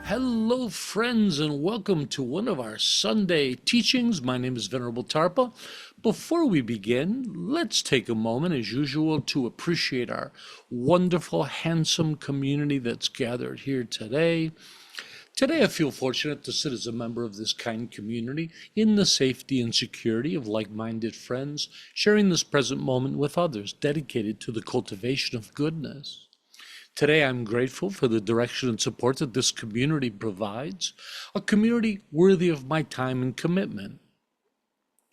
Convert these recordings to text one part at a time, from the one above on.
Hello, friends, and welcome to one of our Sunday teachings. My name is Venerable Tarpa. Before we begin, let's take a moment, as usual, to appreciate our wonderful, handsome community that's gathered here today. Today, I feel fortunate to sit as a member of this kind community in the safety and security of like-minded friends, sharing this present moment with others, dedicated to the cultivation of goodness. Today, I'm grateful for the direction and support that this community provides, a community worthy of my time and commitment,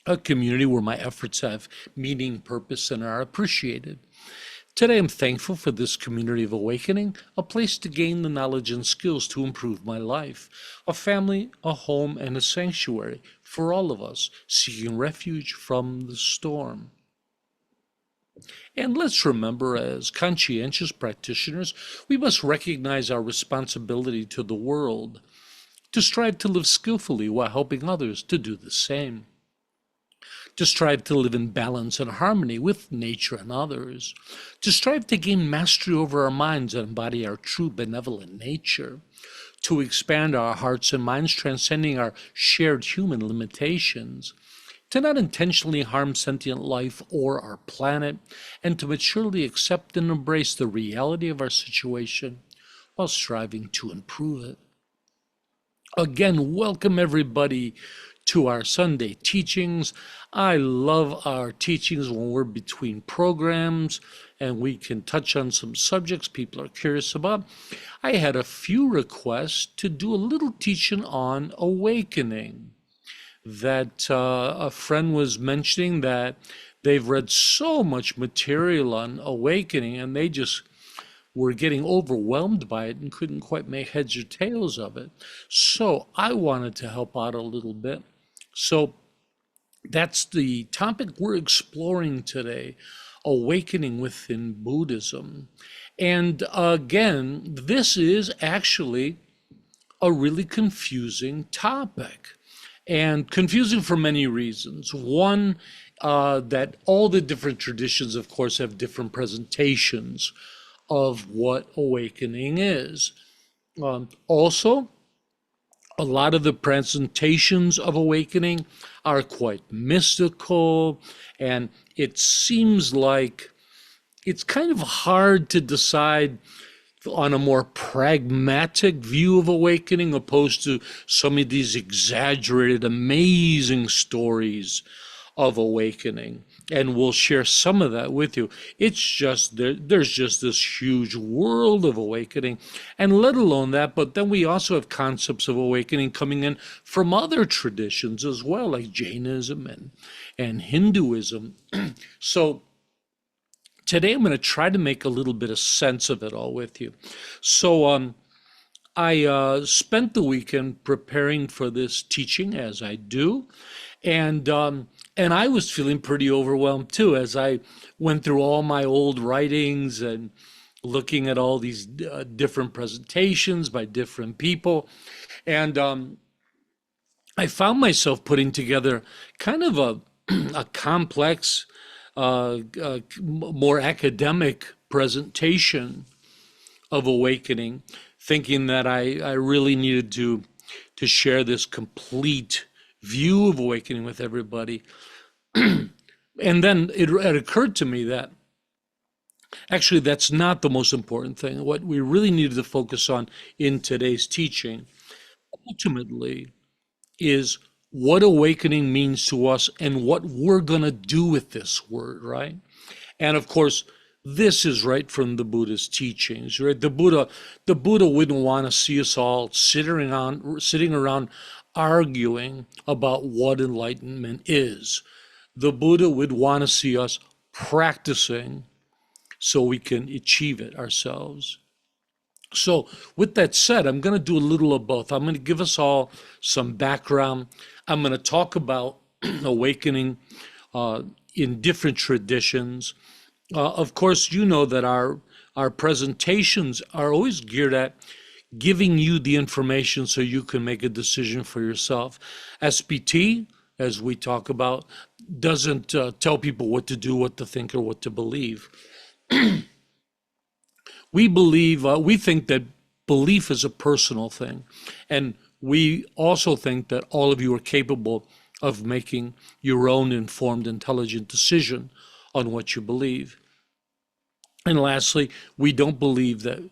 a community where my efforts have meaning, purpose, and are appreciated. Today, I'm thankful for this community of awakening, a place to gain the knowledge and skills to improve my life, a family, a home, and a sanctuary for all of us seeking refuge from the storm. And let's remember, as conscientious practitioners, we must recognize our responsibility to the world, to strive to live skillfully while helping others to do the same, to strive to live in balance and harmony with nature and others, to strive to gain mastery over our minds and embody our true benevolent nature, to expand our hearts and minds, transcending our shared human limitations, to not intentionally harm sentient life or our planet, and to maturely accept and embrace the reality of our situation while striving to improve it. Again, welcome everybody to our Sunday teachings. I love our teachings when we're between programs and we can touch on some subjects people are curious about. I had a few requests to do a little teaching on awakening. That a friend was mentioning that they've read so much material on awakening and they just were getting overwhelmed by it and couldn't quite make heads or tails of it. So I wanted to help out a little bit. So that's the topic we're exploring today, awakening within Buddhism. And again, this is actually a really confusing topic. And confusing for many reasons. One, that all the different traditions, of course, have different presentations of what awakening is. Also, a lot of the presentations of awakening are quite mystical, and it seems like it's kind of hard to decide on a more pragmatic view of awakening, opposed to some of these exaggerated, amazing stories of awakening. And we'll share some of that with you. It's just, there's just this huge world of awakening, and let alone that, but then we also have concepts of awakening coming in from other traditions as well, like Jainism and Hinduism. So today, I'm going to try to make a little bit of sense of it all with you. So I spent the weekend preparing for this teaching, as I do, and I was feeling pretty overwhelmed too, as I went through all my old writings and looking at all these different presentations by different people, and I found myself putting together kind of a complex, more academic presentation of awakening, thinking that I really needed to share this complete view of awakening with everybody. And then it occurred to me that actually that's not the most important thing. What we really needed to focus on in today's teaching ultimately is what awakening means to us and what we're going to do with this word, right? And of course, this is right from the Buddha's teachings, right? The Buddha wouldn't want to see us all sitting around arguing about what enlightenment is. The Buddha would want to see us practicing so we can achieve it ourselves. So with that said, I'm going to do a little of both. I'm going to give us all some background. I'm going to talk about awakening in different traditions. Of course, you know that our presentations are always geared at giving you the information so you can make a decision for yourself. SBT, as we talk about, doesn't tell people what to do, what to think, or what to believe. We think that belief is a personal thing. And we also think that all of you are capable of making your own informed, intelligent decision on what you believe. And lastly, we don't believe that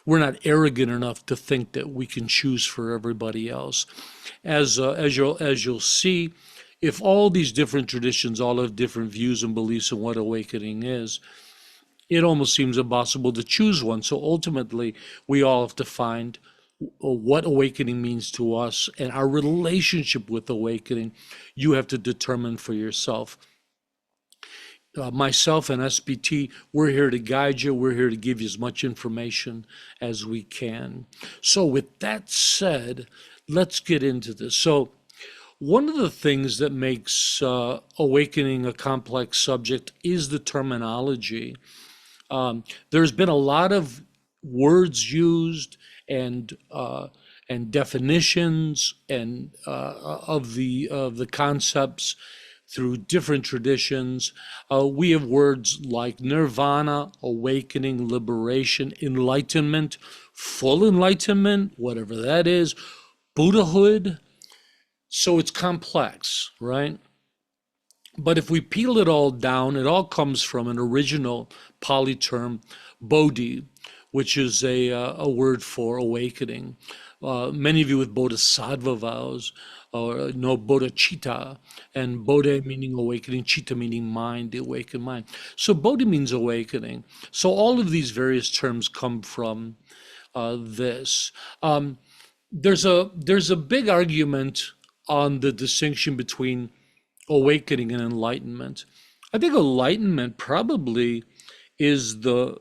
we're not arrogant enough to think that we can choose for everybody else. As you'll see, if all these different traditions all have different views and beliefs on what awakening is, it almost seems impossible to choose one. So ultimately, we all have to find what awakening means to us and our relationship with awakening. You have to determine for yourself. Myself and SBT, we're here to guide you. We're here to give you as much information as we can. So with that said, let's get into this. So one of the things that makes awakening a complex subject is the terminology. There's been a lot of words used and definitions and of the concepts through different traditions. We have words like nirvana, awakening, liberation, enlightenment, full enlightenment, whatever that is, Buddhahood. So it's complex, right? But if we peel it all down, it all comes from an original Pali term, bodhi, which is a word for awakening. Many of you with bodhisattva vows or know bodhicitta, and bodhi meaning awakening, citta meaning mind, the awakened mind. So bodhi means awakening. So all of these various terms come from this. There's a big argument on the distinction between awakening and enlightenment. I think enlightenment probably is the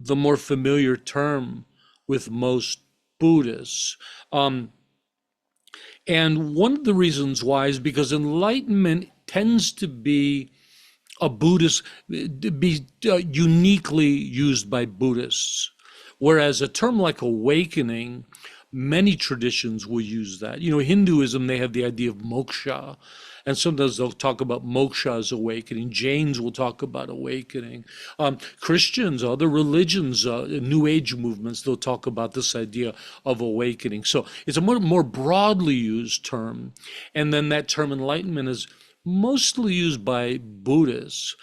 more familiar term with most Buddhists. And one of the reasons why is because enlightenment tends to be uniquely used by Buddhists, whereas a term like awakening, many traditions will use that. You know, Hinduism, they have the idea of moksha, and sometimes they'll talk about moksha as awakening. Jains will talk about awakening. Christians, other religions, New Age movements, they'll talk about this idea of awakening. So it's a more broadly used term. And then that term enlightenment is mostly used by Buddhists.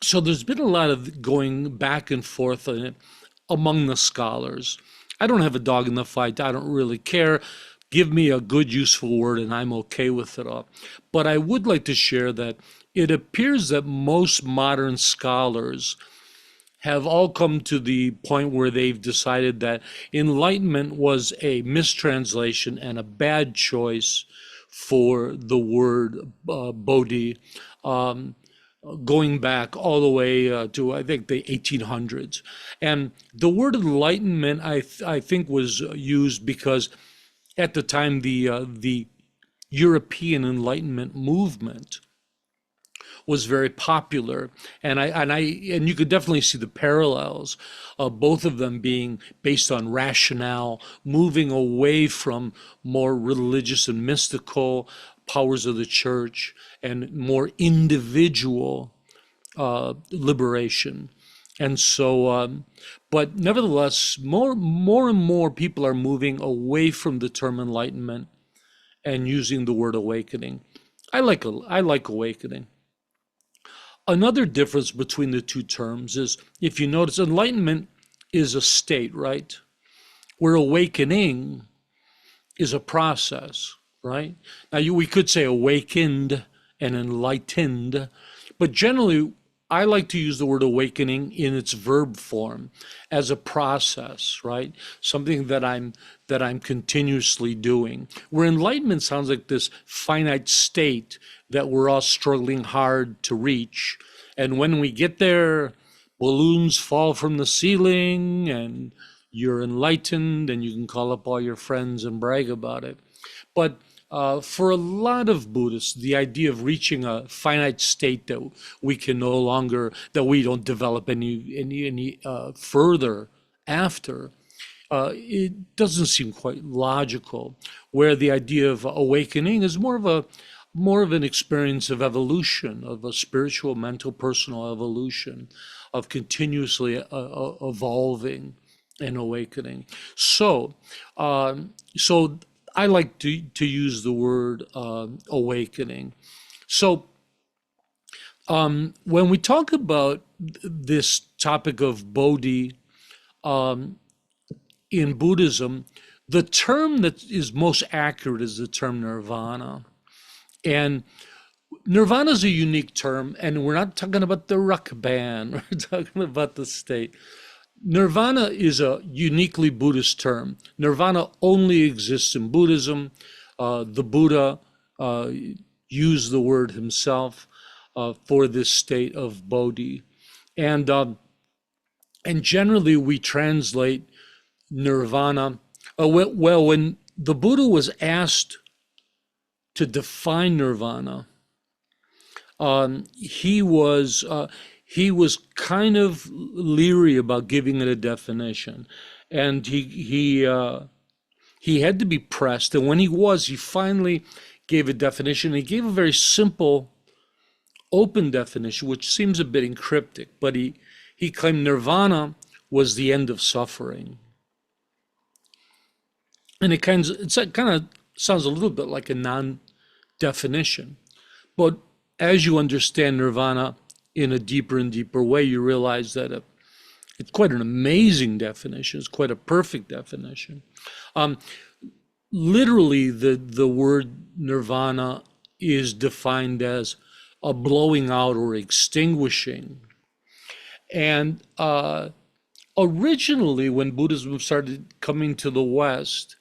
So there's been a lot of going back and forth on it among the scholars. I don't have a dog in the fight. I don't really care. Give me a good, useful word, and I'm okay with it all. But I would like to share that it appears that most modern scholars have all come to the point where they've decided that enlightenment was a mistranslation and a bad choice for the word bodhi, going back all the way to, I think, the 1800s. And the word enlightenment, I think, was used because at the time, the European Enlightenment movement was very popular, and you could definitely see the parallels of both of them being based on rationale, moving away from more religious and mystical powers of the church and more individual liberation. And so, but nevertheless, more and more people are moving away from the term enlightenment and using the word awakening. I like awakening. Another difference between the two terms is, if you notice, enlightenment is a state, right? Where awakening is a process, right? Now, we could say awakened and enlightened, but generally, I like to use the word awakening in its verb form as a process, right? Something that I'm continuously doing. Where enlightenment sounds like this finite state that we're all struggling hard to reach. And when we get there, balloons fall from the ceiling and you're enlightened and you can call up all your friends and brag about it. But for a lot of Buddhists, the idea of reaching a finite state that we can no longer, that we don't develop any further after, it doesn't seem quite logical. Where the idea of awakening is more of an experience of evolution, of a spiritual, mental, personal evolution, of continuously evolving and awakening. So, so I like to use the word awakening. So, when we talk about this topic of Bodhi in Buddhism, the term that is most accurate is the term nirvana. And nirvana is a unique term, and we're not talking about the rock band, we're talking about the state. Nirvana is a uniquely Buddhist term. Nirvana only exists in Buddhism. The Buddha used the word himself for this state of Bodhi. And generally we translate nirvana. Well, when the Buddha was asked to define nirvana, he was kind of leery about giving it a definition, and he had to be pressed. And when he finally gave a definition. He gave a very simple, open definition, which seems a bit encryptic, but he claimed nirvana was the end of suffering. And it kind of sounds a little bit like a non-definition. But as you understand nirvana in a deeper and deeper way, you realize that it's quite an amazing definition. It's quite a perfect definition. Literally, the word nirvana is defined as a blowing out or extinguishing. And originally, when Buddhism started coming to the West,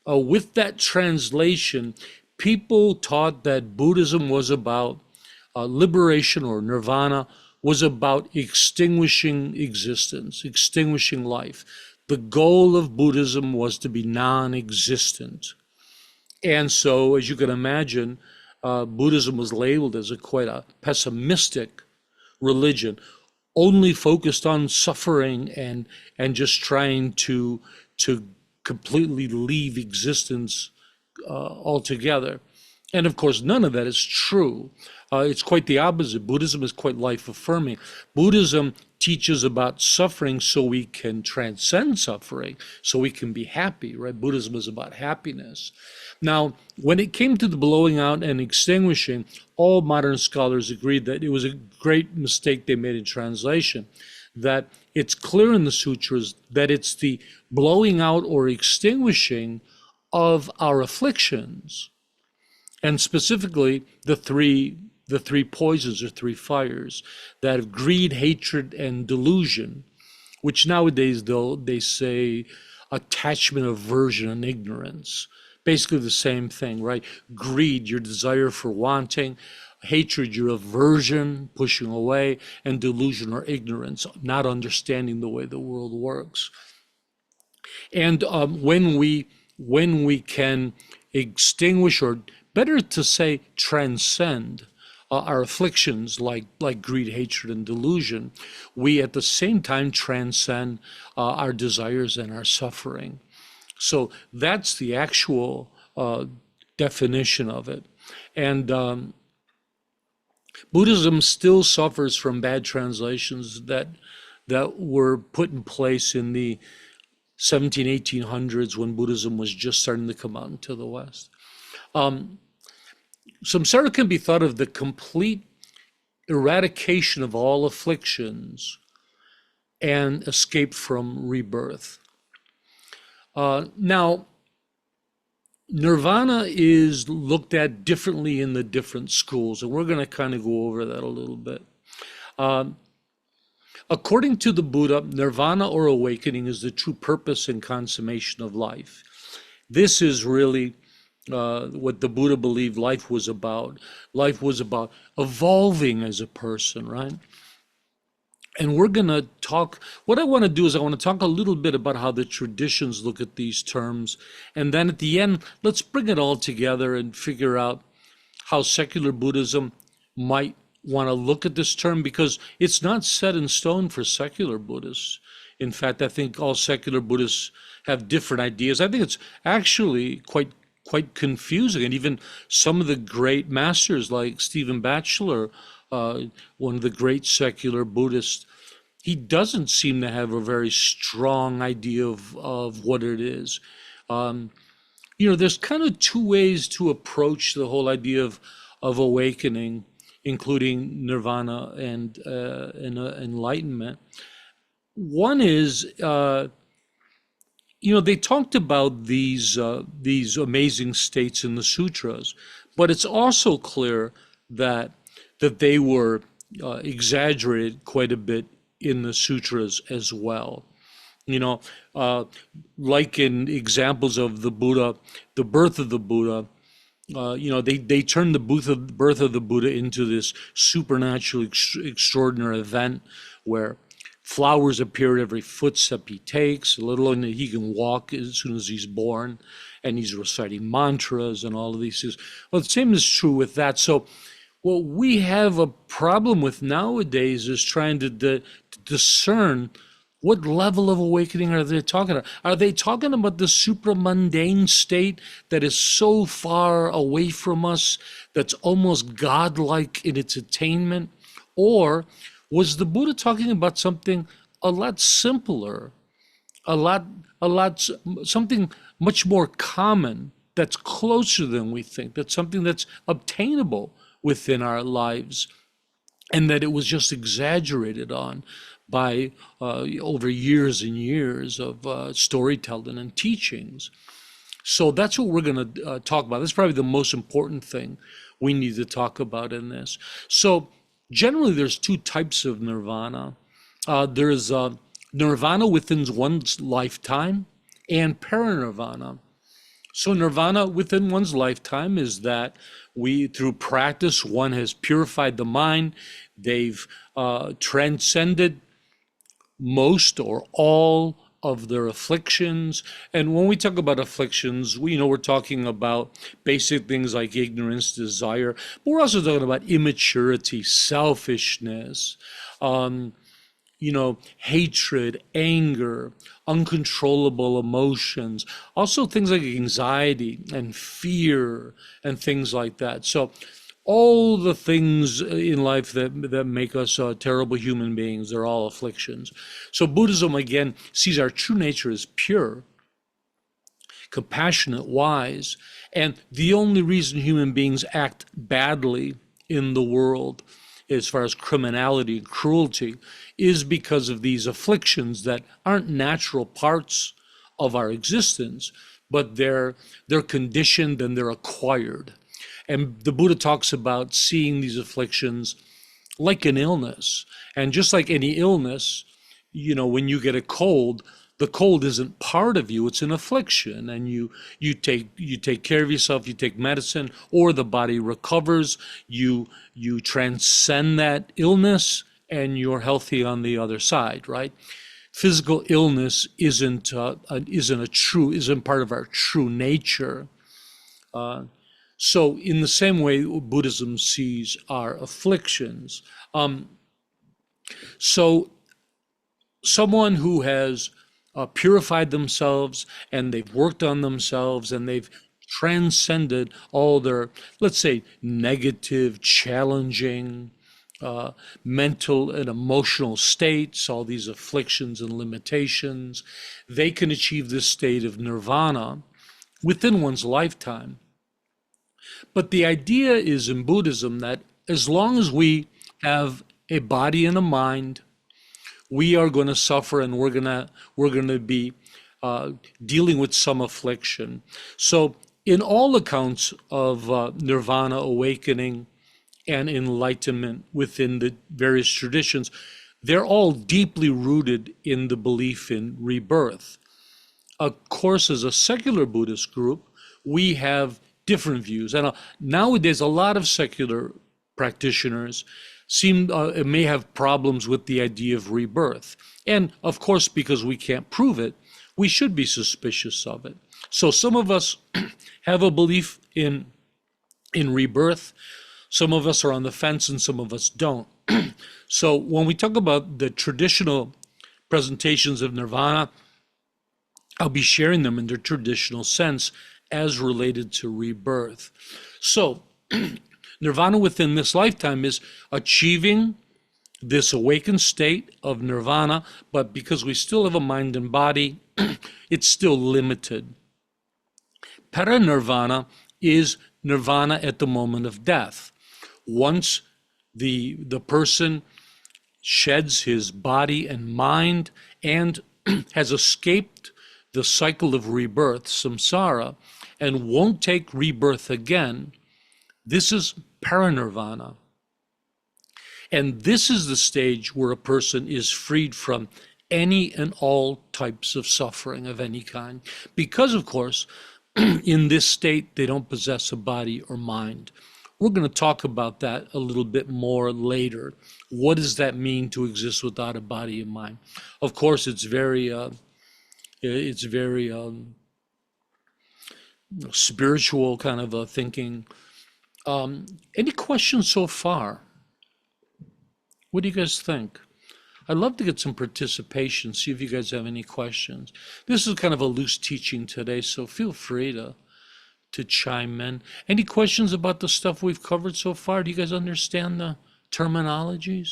with that translation, people taught that Buddhism was about liberation, or nirvana was about extinguishing existence, extinguishing life. The goal of Buddhism was to be non-existent. And so, as you can imagine, Buddhism was labeled as quite a pessimistic religion, only focused on suffering and just trying to completely leave existence altogether. And of course, none of that is true. It's quite the opposite. Buddhism is quite life-affirming. Buddhism teaches about suffering so we can transcend suffering, so we can be happy, right? Buddhism is about happiness. Now, when it came to the blowing out and extinguishing, all modern scholars agreed that it was a great mistake they made in translation, that it's clear in the sutras that it's the blowing out or extinguishing of our afflictions, and specifically the three poisons or three fires, that of greed, hatred, and delusion, which nowadays they say attachment, aversion, and ignorance. Basically the same thing, right? Greed, your desire for wanting; hatred, your aversion, pushing away; and delusion or ignorance, not understanding the way the world works. And when we can extinguish, or better to say transcend, our afflictions like greed, hatred, and delusion, we at the same time transcend our desires and our suffering. So that's the actual definition of it. And Buddhism still suffers from bad translations that were put in place in the 1800s when Buddhism was just starting to come out into the West. Samsara can be thought of the complete eradication of all afflictions and escape from rebirth. Now, nirvana is looked at differently in the different schools, and we're going to kind of go over that a little bit. According to the Buddha, nirvana or awakening is the true purpose and consummation of life. This is really what the Buddha believed life was about. Life was about evolving as a person, right? And we're going to talk, what I want to do is I want to talk a little bit about how the traditions look at these terms. And then at the end, let's bring it all together and figure out how secular Buddhism might want to look at this term, because it's not set in stone for secular Buddhists. In fact, I think all secular Buddhists have different ideas. I think it's actually quite confusing. And even some of the great masters like Stephen Batchelor, one of the great secular Buddhists, he doesn't seem to have a very strong idea of what it is. Um, there's kind of two ways to approach the whole idea of awakening, including nirvana and enlightenment. One is, they talked about these amazing states in the sutras, but it's also clear that they were exaggerated quite a bit in the sutras as well. You know, uh, like in examples of the Buddha, the birth of the Buddha, they turned the birth of the Buddha into this supernatural, extraordinary event where flowers appear at every footstep he takes, let alone that he can walk as soon as he's born, and he's reciting mantras and all of these things. Well, the same is true with that. So, what we have a problem with nowadays is trying to discern what level of awakening are they talking about? Are they talking about the supramundane state that is so far away from us, that's almost godlike in its attainment? Or was the Buddha talking about something a lot simpler, a lot, something much more common, that's closer than we think, that's something that's obtainable within our lives, and that it was just exaggerated on by over years and years of storytelling and teachings? So that's what we're going to talk about. That's probably the most important thing we need to talk about in this. So generally, there's two types of nirvana. There's nirvana within one's lifetime and parinirvana. So nirvana within one's lifetime is that through practice, one has purified the mind. They've transcended most or all of their afflictions. And when we talk about afflictions, we're talking about basic things like ignorance, desire, but we're also talking about immaturity, selfishness, hatred, anger, uncontrollable emotions, also things like anxiety and fear and things like that. So all the things in life that make us terrible human beings, they're all afflictions. So Buddhism, again, sees our true nature as pure, compassionate, wise, and the only reason human beings act badly in the world, as far as criminality and cruelty, is because of these afflictions that aren't natural parts of our existence, but they're conditioned and they're acquired. And the Buddha talks about seeing these afflictions like an illness. And just like any illness, when you get a cold, the cold isn't part of you, it's an affliction. And you take care of yourself, you take medicine, or the body recovers, you transcend that illness, and you're healthy on the other side, right? Physical illness isn't part of our true nature. So in the same way, Buddhism sees our afflictions. So someone who has purified themselves and they've worked on themselves and they've transcended all their, let's say, negative, challenging, mental and emotional states, all these afflictions and limitations, they can achieve this state of nirvana within one's lifetime. But the idea is in Buddhism that as long as we have a body and a mind, we are going to suffer, and we're going to be dealing with some affliction. So in all accounts of nirvana, awakening, and enlightenment within the various traditions, they're all deeply rooted in the belief in rebirth. Of course, as a secular Buddhist group, we have different views. And nowadays, a lot of secular practitioners may have problems with the idea of rebirth. And of course, because we can't prove it, we should be suspicious of it. So some of us have a belief in rebirth. Some of us are on the fence and some of us don't. So when we talk about the traditional presentations of nirvana, I'll be sharing them in their traditional sense as related to rebirth. So nirvana within this lifetime is achieving this awakened state of nirvana, but because we still have a mind and body, it's still limited. Parinirvana is nirvana at the moment of death. Once the person sheds his body and mind and has escaped the cycle of rebirth, samsara, and won't take rebirth again, this is parinirvana. And this is the stage where a person is freed from any and all types of suffering of any kind. Because, of course, in this state, they don't possess a body or mind. We're going to talk about that a little bit more later. What does that mean to exist without a body and mind? Of course, it's very spiritual kind of a thinking. Any questions so far? What do you guys think? I'd love to get some participation, see if you guys have any questions. This is kind of a loose teaching today, so feel free to chime in. Any questions about the stuff we've covered so far? Do you guys understand the terminologies?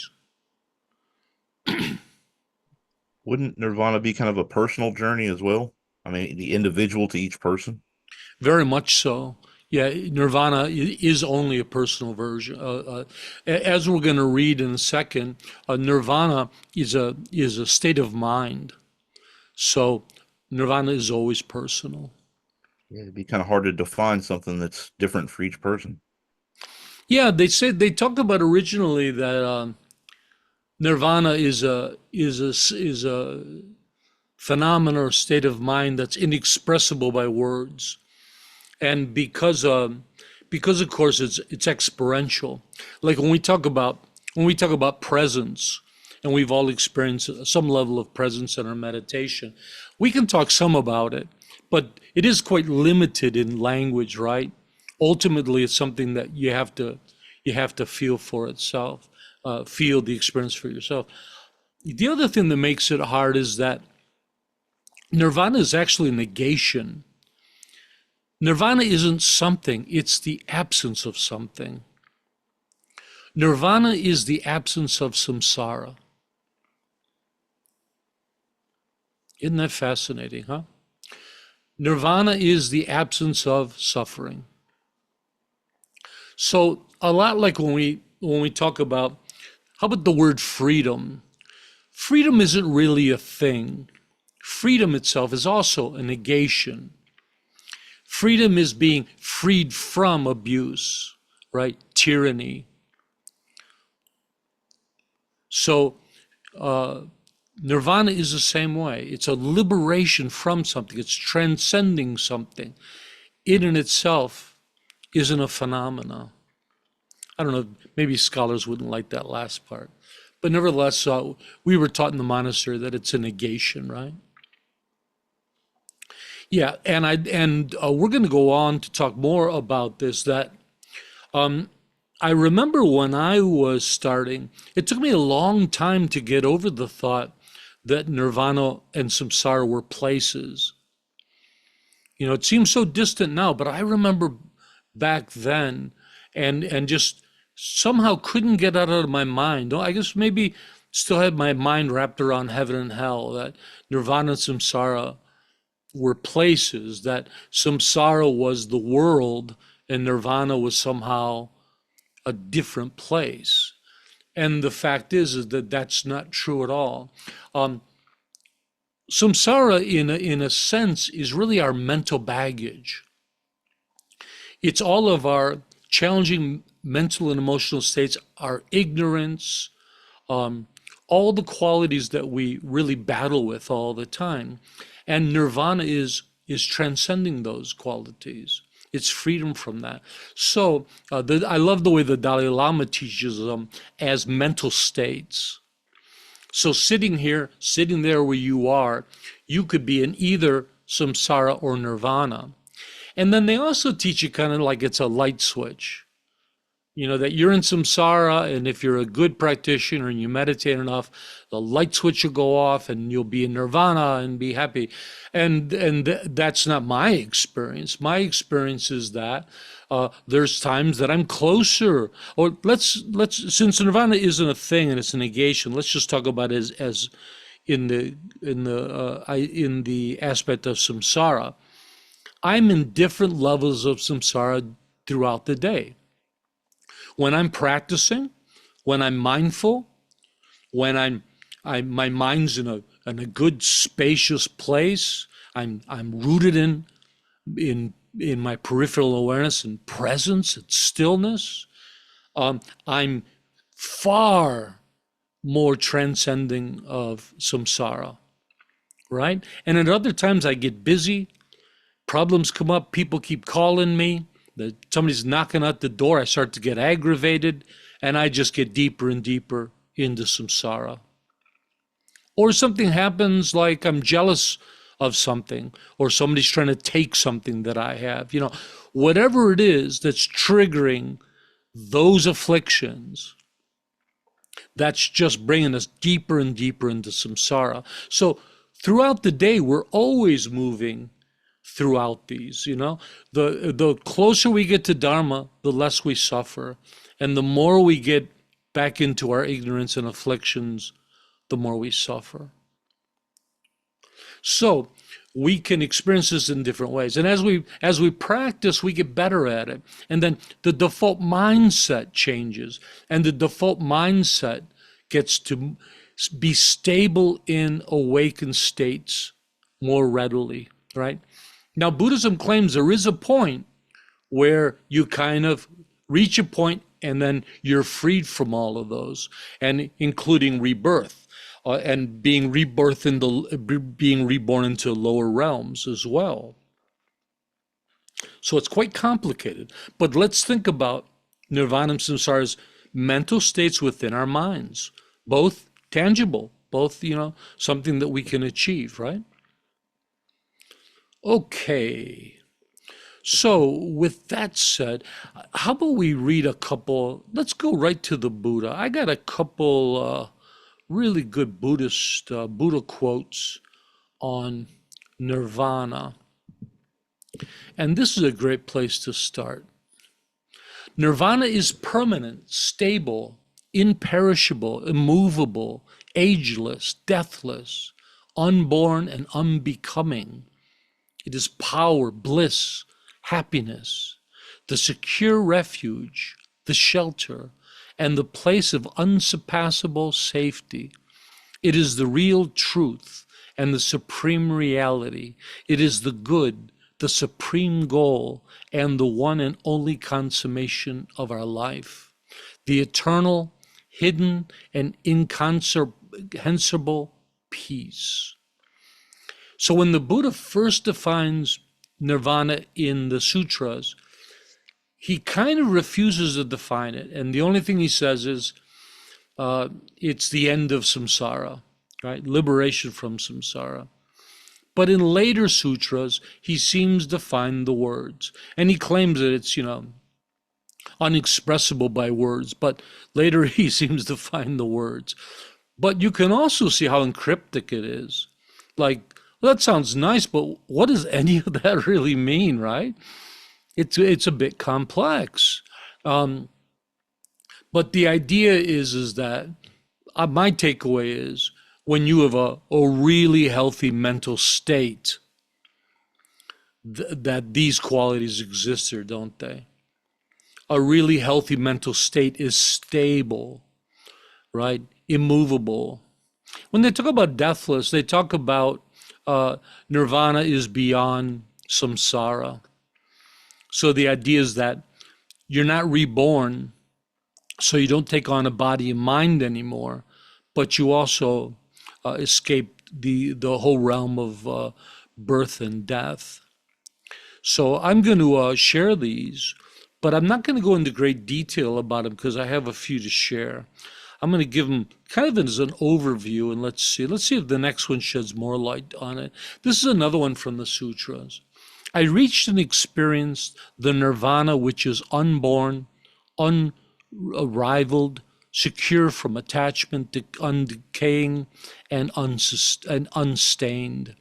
Wouldn't nirvana be kind of a personal journey as well? I mean, the individual to each person? Very much so. Yeah, nirvana is only a personal version. As we're going to read in a second, nirvana is a state of mind. So nirvana is always personal. Yeah, it'd be kind of hard to define something that's different for each person. Yeah, they talked about originally that nirvana is a phenomenon or state of mind that's inexpressible by words. And because of course it's experiential. Like when we talk about presence, and we've all experienced some level of presence in our meditation, we can talk some about it, but it is quite limited in language, right? Ultimately, it's something that you have to feel for itself, feel the experience for yourself. The other thing that makes it hard is that nirvana is actually negation. Nirvana isn't something, it's the absence of something. Nirvana is the absence of samsara. Isn't that fascinating, huh? Nirvana is the absence of suffering. So a lot like when we talk about, how about the word freedom? Freedom isn't really a thing. Freedom itself is also a negation. Freedom is being freed from abuse, right? Tyranny. So nirvana is the same way. It's a liberation from something. It's transcending something. It in itself isn't a phenomena. I don't know, maybe scholars wouldn't like that last part. But nevertheless, we were taught in the monastery that it's a negation, right? Yeah, and we're going to go on to talk more about this. That I remember when I was starting, it took me a long time to get over the thought that nirvana and samsara were places. You know, it seems so distant now, but I remember back then, and just somehow couldn't get out of my mind. Oh, I guess maybe still had my mind wrapped around heaven and hell, that nirvana and samsara were places, that samsara was the world and nirvana was somehow a different place. And the fact is that that's not true at all. Samsara, in a sense, is really our mental baggage. It's all of our challenging mental and emotional states, our ignorance, all the qualities that we really battle with all the time. And nirvana is transcending those qualities. It's freedom from that. So I love the way the Dalai Lama teaches them as mental states. So sitting here, sitting there where you are, you could be in either samsara or nirvana. And then they also teach you kind of like it's a light switch. that you're in samsara, and if you're a good practitioner and you meditate enough, the light switch will go off and you'll be in nirvana and be happy. And that's not my experience. My experience is that there's times that I'm closer. Or let's since nirvana isn't a thing and it's a negation, let's just talk about it as in the aspect of samsara. I'm in different levels of samsara throughout the day. When I'm practicing, when I'm mindful, when my mind's in a good spacious place, I'm rooted in my peripheral awareness and presence and stillness. I'm far more transcending of samsara, right? And at other times I get busy, problems come up, people keep calling me, somebody's knocking at the door, I start to get aggravated, and I just get deeper and deeper into samsara. Or something happens like I'm jealous of something, or somebody's trying to take something that I have. Whatever it is that's triggering those afflictions, that's just bringing us deeper and deeper into samsara. So throughout the day, we're always moving throughout these. The closer we get to dharma, the less we suffer, and the more we get back into our ignorance and afflictions, the more we suffer. So we can experience this in different ways, and as we practice, we get better at it, and then the default mindset changes, and the default mindset gets to be stable in awakened states more readily, right? Now, Buddhism claims there is a point where you kind of reach a point and then you're freed from all of those, and including rebirth, and being reborn into lower realms as well. So it's quite complicated. But let's think about nirvana and samsara as mental states within our minds, both tangible, both something that we can achieve, right? Okay. So, with that said, how about we read a couple? Let's go right to the Buddha. I got a couple really good Buddha quotes on nirvana. And this is a great place to start. Nirvana is permanent, stable, imperishable, immovable, ageless, deathless, unborn, and unbecoming. It is power, bliss, happiness, the secure refuge, the shelter, and the place of unsurpassable safety. It is the real truth and the supreme reality. It is the good, the supreme goal, and the one and only consummation of our life. The eternal, hidden, and incomprehensible peace. So when the Buddha first defines nirvana in the sutras, he kind of refuses to define it. And the only thing he says is it's the end of samsara, right? Liberation from samsara. But in later sutras, he seems to find the words. And he claims that it's, unexpressible by words. But later he seems to find the words. But you can also see how encryptic it is. Like, well, that sounds nice, but what does any of that really mean, right? It's a bit complex. But the idea is that my takeaway is when you have a really healthy mental state, that these qualities exist there, don't they? A really healthy mental state is stable, right? Immovable. When they talk about deathless, they talk about nirvana is beyond samsara. So the idea is that you're not reborn, so you don't take on a body and mind anymore, but you also escape the whole realm of birth and death. So I'm going to share these, but I'm not going to go into great detail about them because I have a few to share. I'm going to give them kind of as an overview, and let's see if the next one sheds more light on it. This is another one from the sutras. I reached and experienced the nirvana which is unborn, unrivaled, secure from attachment, undecaying, and unstained.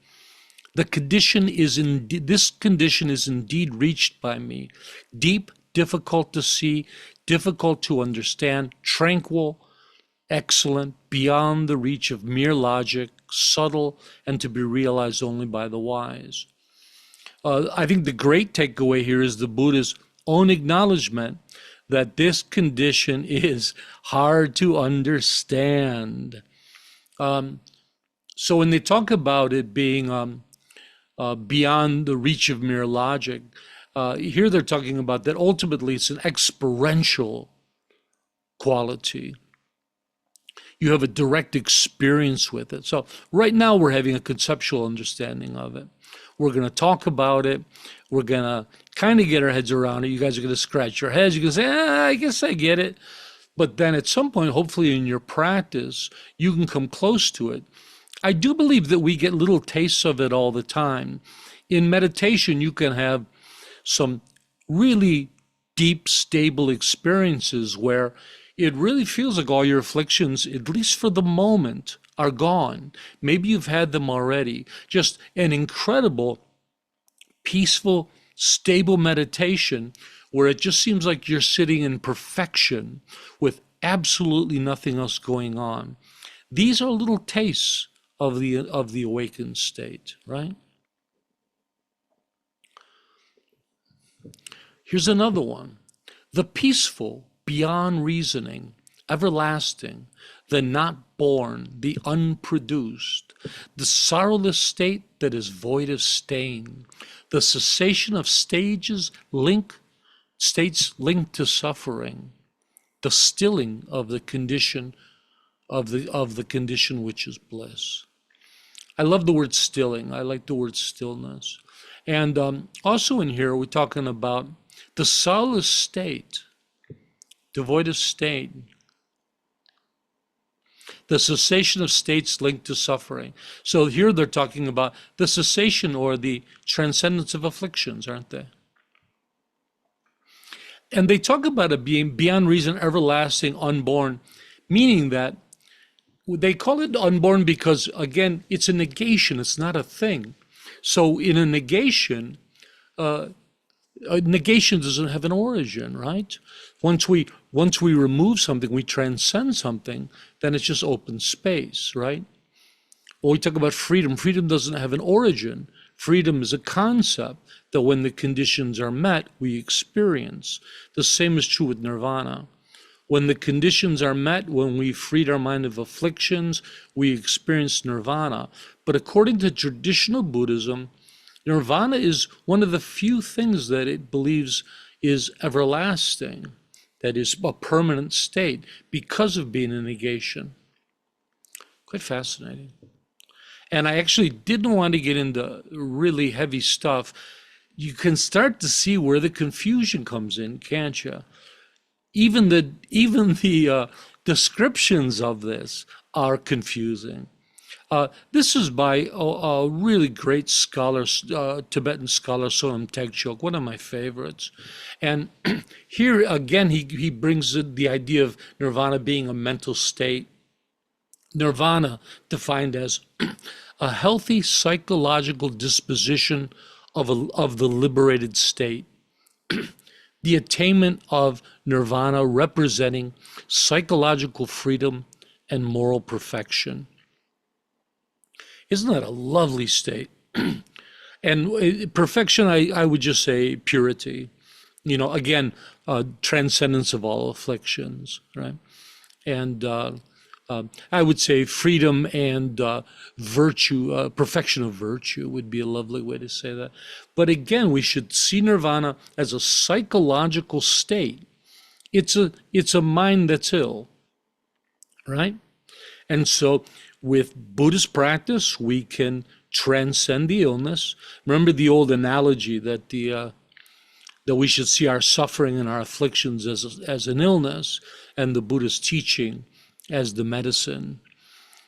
This condition is indeed reached by me, deep, difficult to see, difficult to understand, tranquil, excellent, beyond the reach of mere logic, subtle, and to be realized only by the wise. I think the great takeaway here is the Buddha's own acknowledgement that this condition is hard to understand. So when they talk about it being beyond the reach of mere logic, here they're talking about that ultimately it's an experiential quality. You have a direct experience with it. So right now we're having a conceptual understanding of it. We're going to talk about it. We're going to kind of get our heads around it. You guys are going to scratch your heads. You can say, I guess I get it. But then at some point, hopefully in your practice, you can come close to it. I do believe that we get little tastes of it all the time. In meditation, you can have some really deep, stable experiences where it really feels like all your afflictions, at least for the moment, are gone. Maybe you've had them already. Just an incredible, peaceful, stable meditation where it just seems like you're sitting in perfection with absolutely nothing else going on. These are little tastes of the awakened state, right? Here's another one. The peaceful, beyond reasoning, everlasting, the not born, the unproduced, the sorrowless state that is void of stain, the cessation of states linked to suffering, the stilling of the condition of the condition which is bliss. I love the word stilling. I like the word stillness. And also in here, we're talking about the sorrowless state, devoid of stain, the cessation of states linked to suffering. So here they're talking about the cessation or the transcendence of afflictions, aren't they? And they talk about it being beyond reason, everlasting, unborn, meaning that they call it unborn because, again, it's a negation. It's not a thing. So in a negation doesn't have an origin, right? Once we remove something, we transcend something, then it's just open space, right? When we talk about freedom, freedom doesn't have an origin. Freedom is a concept that when the conditions are met, we experience. The same is true with nirvana. When the conditions are met, when we freed our mind of afflictions, we experience nirvana. But according to traditional Buddhism, nirvana is one of the few things that it believes is everlasting, that is a permanent state because of being a negation. Quite fascinating. And I actually didn't want to get into really heavy stuff. You can start to see where the confusion comes in, can't you? Even the descriptions of this are confusing. This is by a really great scholar, Tibetan scholar, Sonam Tegchok, one of my favorites. And here again, he brings the idea of nirvana being a mental state. Nirvana defined as a healthy psychological disposition of the liberated state. The attainment of nirvana representing psychological freedom and moral perfection. Isn't that a lovely state? And perfection, I would just say purity. You know, again, transcendence of all afflictions, right? And I would say freedom and virtue, perfection of virtue would be a lovely way to say that. But again, we should see nirvana as a psychological state. It's a mind that's ill, right? And so with Buddhist practice, we can transcend the illness. Remember the old analogy that that we should see our suffering and our afflictions as an illness, and the Buddhist teaching as the medicine.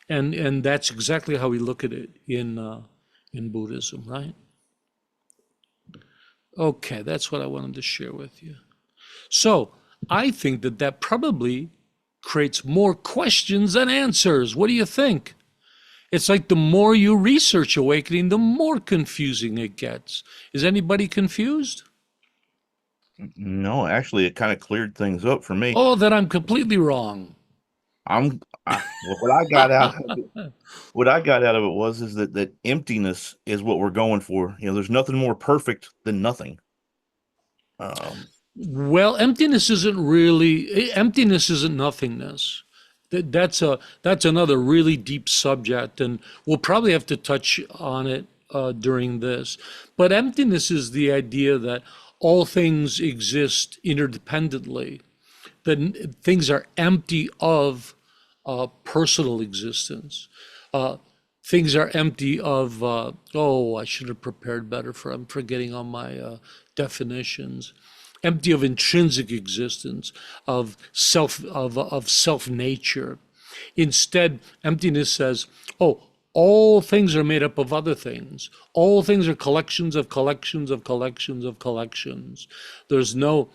And that's exactly how we look at it in Buddhism, right? Okay, that's what I wanted to share with you. So I think that that probably creates more questions than answers. What do you think? It's like the more you research awakening, the more confusing it gets. Is anybody confused? No, actually, it kind of cleared things up for me. Oh, then I'm completely wrong. Well, what I got out of it, what I got out of it was is that emptiness is what we're going for. There's nothing more perfect than nothing. Um, Well, emptiness isn't nothingness. That's another really deep subject, and we'll probably have to touch on it during this. But emptiness is the idea that all things exist interdependently, that things are empty of personal existence. Uh, Things are empty of, oh, I should have prepared better for, I'm forgetting all my definitions. Empty of intrinsic existence, of self nature. Instead, emptiness says, oh, all things are made up of other things. All things are collections of collections of collections of collections. There's no,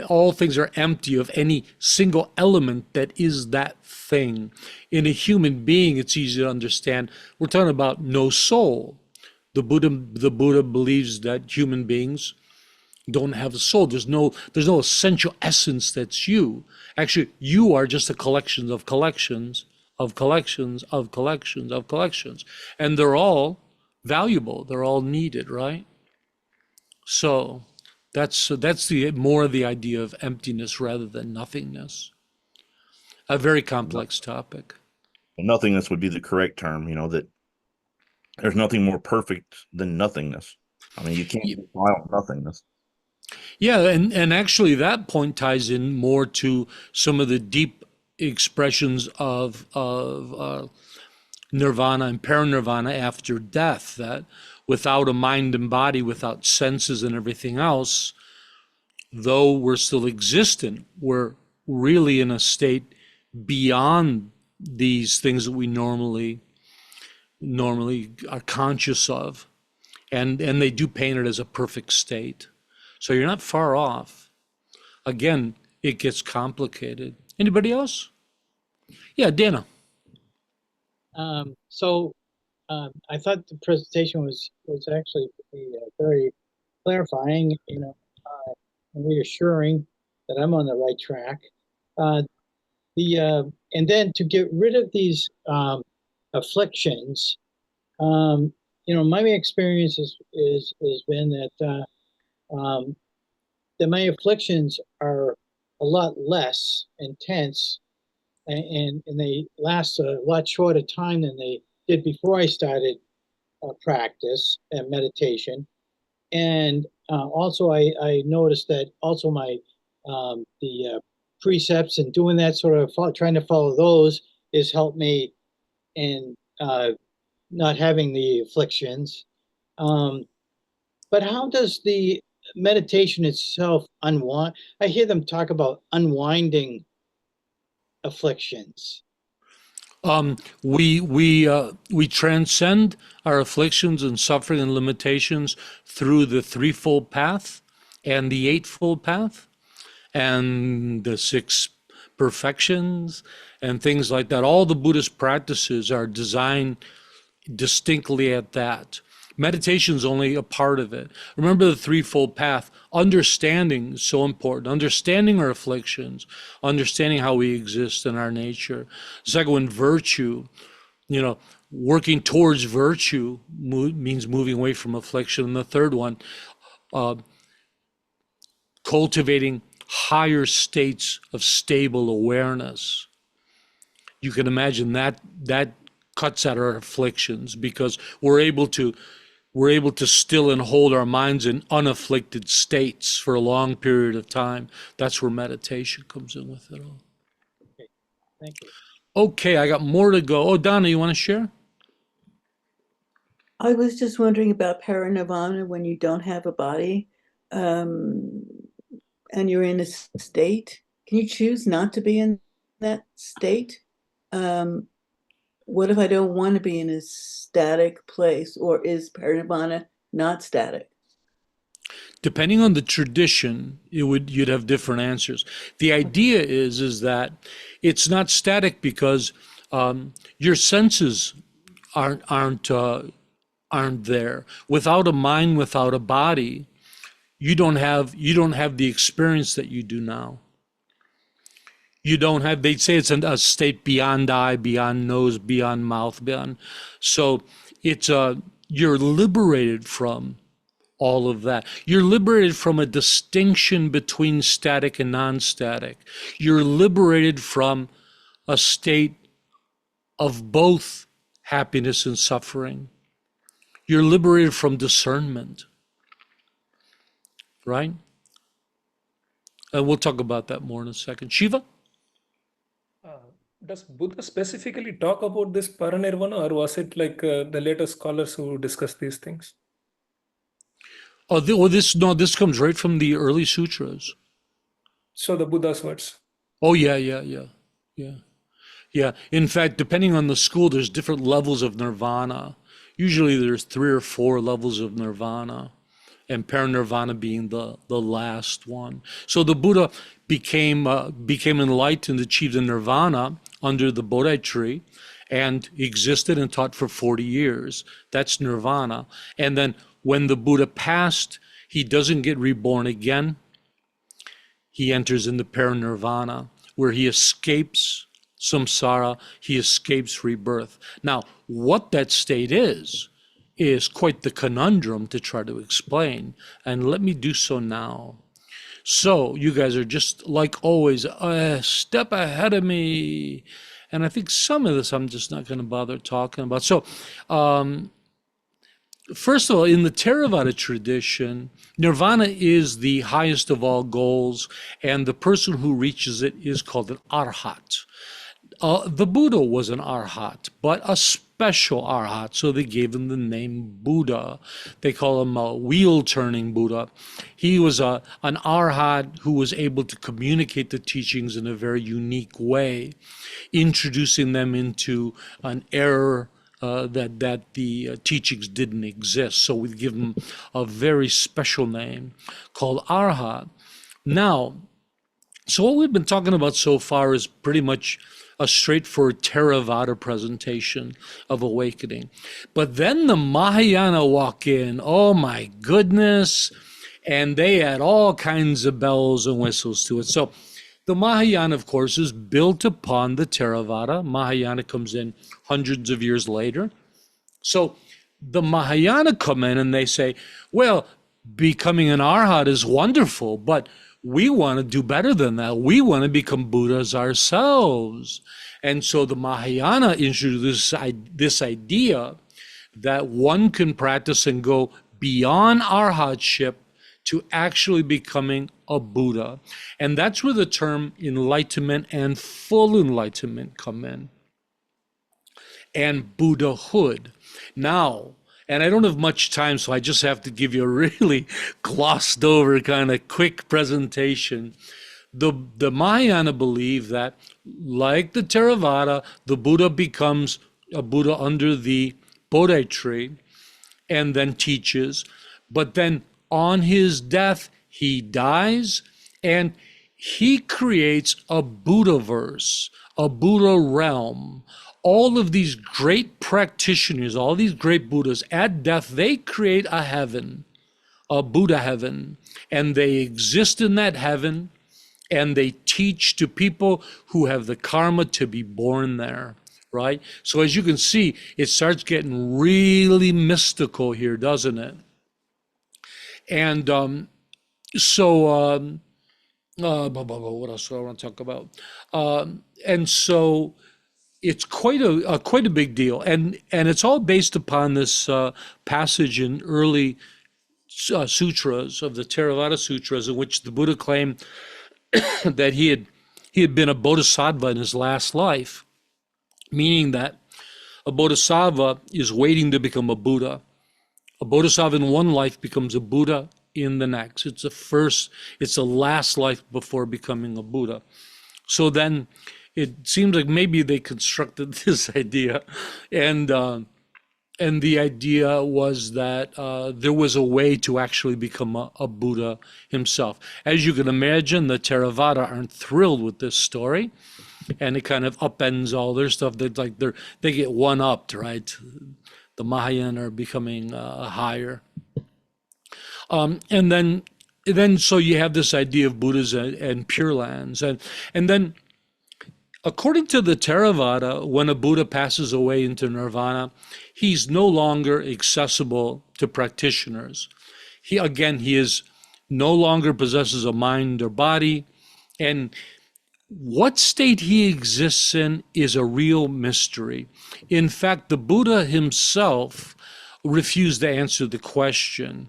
all things are empty of any single element that is that thing. In a human being, it's easy to understand. We're talking about no soul. The Buddha believes that human beings don't have a soul. There's no essential essence that's you. Actually, you are just a collection of collections of collections of collections of collections. And they're all valuable. They're all needed, right? So that's the more the idea of emptiness rather than nothingness. A very no- complex topic. Nothingness would be the correct term. That there's nothing more perfect than nothingness. I mean, you can't define nothingness. Yeah, and actually that point ties in more to some of the deep expressions of nirvana and paranirvana after death, that without a mind and body, without senses and everything else, though we're still existent, we're really in a state beyond these things that we normally are conscious of. And they do paint it as a perfect state. So you're not far off. Again, it gets complicated. Anybody else? Yeah, Dana. So I thought the presentation was actually very clarifying, and reassuring that I'm on the right track. Uh, and then to get rid of these afflictions, my experience has been that my afflictions are a lot less intense, and they last a lot shorter time than they did before I started practice and meditation. And also, I noticed that also the precepts and doing that sort of trying to follow those has helped me in not having the afflictions. Um, but how does the meditation itself unwind? I hear them talk about unwinding afflictions. We transcend our afflictions and suffering and limitations through the threefold path and the eightfold path and the six perfections and things like that. All the Buddhist practices are designed distinctly at that. Meditation is only a part of it. Remember the threefold path. Understanding is so important. Understanding our afflictions, understanding how we exist in our nature. The second one, virtue. You know, working towards virtue means moving away from affliction. And the third one, uh, cultivating higher states of stable awareness. You can imagine that cuts at our afflictions because we're able to still and hold our minds in unafflicted states for a long period of time. That's where meditation comes in with it all. Okay, thank you. Okay, I got more to go. Oh, Donna, you want to share? I was just wondering about parinirvana when you don't have a body, um, and you're in a state. Can you choose not to be in that state? Um, what if I don't want to be in a static place, or is parinirvana not static? Depending on the tradition, you'd have different answers. The idea is that it's not static because your senses aren't there. Without a mind, without a body, you don't have the experience that you do now. You don't have, they'd say it's a state beyond eye, beyond nose, beyond mouth, beyond. So it's you're liberated from all of that. You're liberated from a distinction between static and non-static. You're liberated from a state of both happiness and suffering. You're liberated from discernment, right? And we'll talk about that more in a second. Shiva? Does Buddha specifically talk about this paranirvana, or was it like the later scholars who discuss these things? This comes right from the early sutras. So the Buddha's words. Oh, yeah. In fact, depending on the school, there's different levels of nirvana. Usually there's 3 or 4 levels of nirvana, and paranirvana being the last one. So the Buddha became enlightened, achieved a nirvana under the Bodhi tree, and existed and taught for 40 years. That's nirvana. And then when the Buddha passed, he doesn't get reborn again. He enters into paranirvana, where he escapes samsara, he escapes rebirth. Now, what that state is quite the conundrum to try to explain, and let me do so now. So you guys are just, like always, a step ahead of me, and I think some of this I'm just not going to bother talking about. So first of all, in the Theravada tradition, nirvana is the highest of all goals, and the person who reaches it is called an arhat. The Buddha was an arhat, but a special arhat, so they gave him the name Buddha. They call him a wheel-turning Buddha. He was an arhat who was able to communicate the teachings in a very unique way, introducing them into an era that the teachings didn't exist. So we give him a very special name called arhat. Now, so what we've been talking about so far is pretty much a straightforward Theravada presentation of awakening. But then the Mahayana walk in, oh my goodness, and they add all kinds of bells and whistles to it. So the Mahayana, of course, is built upon the Theravada. Mahayana comes in hundreds of years later. So the Mahayana come in and they say, well, becoming an arhat is wonderful, but we want to do better than that. We want to become Buddhas ourselves. And so the Mahayana introduced this idea that one can practice and go beyond arhatship to actually becoming a Buddha. And that's where the term enlightenment and full enlightenment come in. And Buddhahood. Now, and I don't have much time, so I just have to give you a really glossed over kind of quick presentation. The Mahayana believe that, like the Theravada, the Buddha becomes a Buddha under the Bodhi tree and then teaches. But then on his death, he dies and he creates a Buddhaverse, a Buddha realm. All of these great practitioners, all these great Buddhas, at death, they create a heaven, a Buddha heaven, and they exist in that heaven, and they teach to people who have the karma to be born there, right? So as you can see, it starts getting really mystical here, doesn't it? And what else do I want to talk about? And so it's quite a big deal, and it's all based upon this passage in early sutras of the Theravada sutras, in which the Buddha claimed that he had been a bodhisattva in his last life, meaning that a bodhisattva is waiting to become a Buddha. A bodhisattva in one life becomes a Buddha in the next. It's the last life before becoming a Buddha. So then it seems like maybe they constructed this idea, and and the idea was that there was a way to actually become a Buddha himself. As you can imagine, the Theravada aren't thrilled with this story, and it kind of upends all their stuff. They get one upped, right? The Mahayana are becoming higher, and then so you have this idea of Buddhas and Pure Lands, and then according to the Theravada, when a Buddha passes away into nirvana, he's no longer accessible to practitioners. He is no longer possesses a mind or body, and what state he exists in is a real mystery. In fact, the Buddha himself refused to answer the question.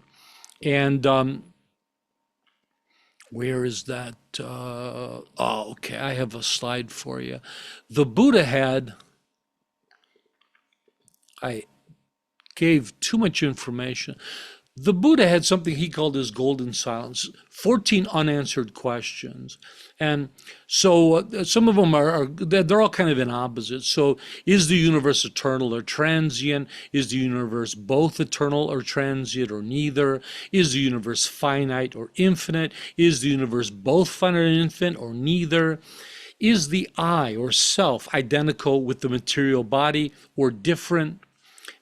And where is that? Okay, I have a slide for you. The Buddha I gave too much information. The Buddha had something he called his golden silence, 14 unanswered questions. And so some of them they're all kind of in opposites. So is the universe eternal or transient? Is the universe both eternal or transient or neither? Is the universe finite or infinite? Is the universe both finite and infinite or neither? Is the I or self identical with the material body or different?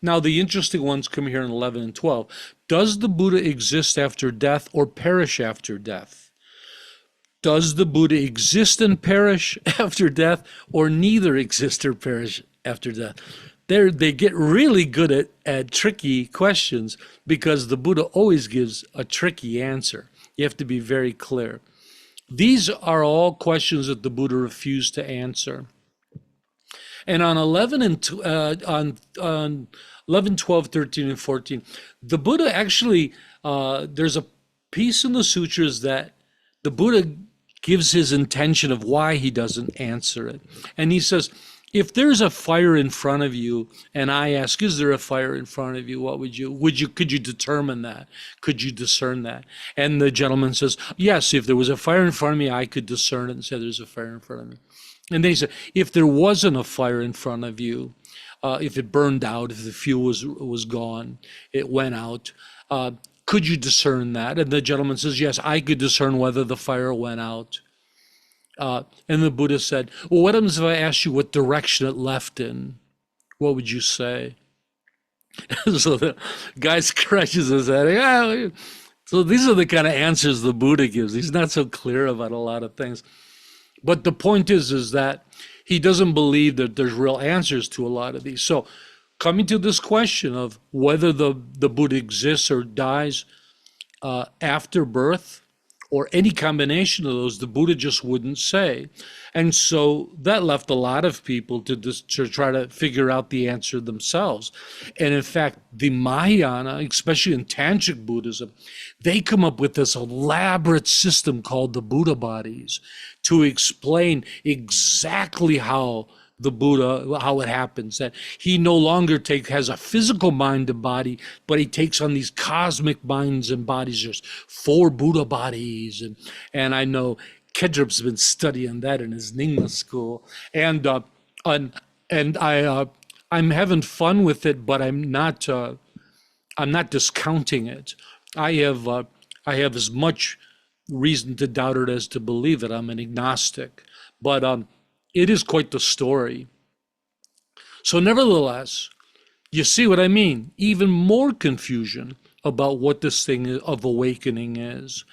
Now, the interesting ones come here in 11 and 12. Does the Buddha exist after death or perish after death? Does the Buddha exist and perish after death, or neither exist or perish after death? They get really good at tricky questions, because the Buddha always gives a tricky answer. You have to be very clear. These are all questions that the Buddha refused to answer. And on 11 and on 11, 12, 13, and 14, the Buddha actually, there's a piece in the sutras that the Buddha gives his intention of why he doesn't answer it. And he says, if there's a fire in front of you, and I ask, is there a fire in front of you? Could you determine that? Could you discern that? And the gentleman says, yes, if there was a fire in front of me, I could discern it and say there's a fire in front of me. And then he said, if there wasn't a fire in front of you, if it burned out, if the fuel was gone, it went out, could you discern that? And the gentleman says, yes, I could discern whether the fire went out. And the Buddha said, well, what happens if I asked you what direction it left in? What would you say? So the guy scratches his head. So these are the kind of answers the Buddha gives. He's not so clear about a lot of things. But the point is that he doesn't believe that there's real answers to a lot of these. So coming to this question of whether the Buddha exists or dies after birth, or any combination of those, the Buddha just wouldn't say. And so that left a lot of people to try to figure out the answer themselves. And in fact, the Mahayana, especially in Tantric Buddhism, they come up with this elaborate system called the Buddha bodies to explain exactly how the Buddha, how it happens, that he no longer has a physical mind and body, but he takes on these cosmic minds and bodies. There's 4 Buddha bodies, and I know Kedrup's been studying that in his Nyingma school, and I'm having fun with it, but I'm not discounting it. I have as much reason to doubt it as to believe it. I'm an agnostic, but it is quite the story. So nevertheless, you see what I mean? Even more confusion about what this thing of awakening is.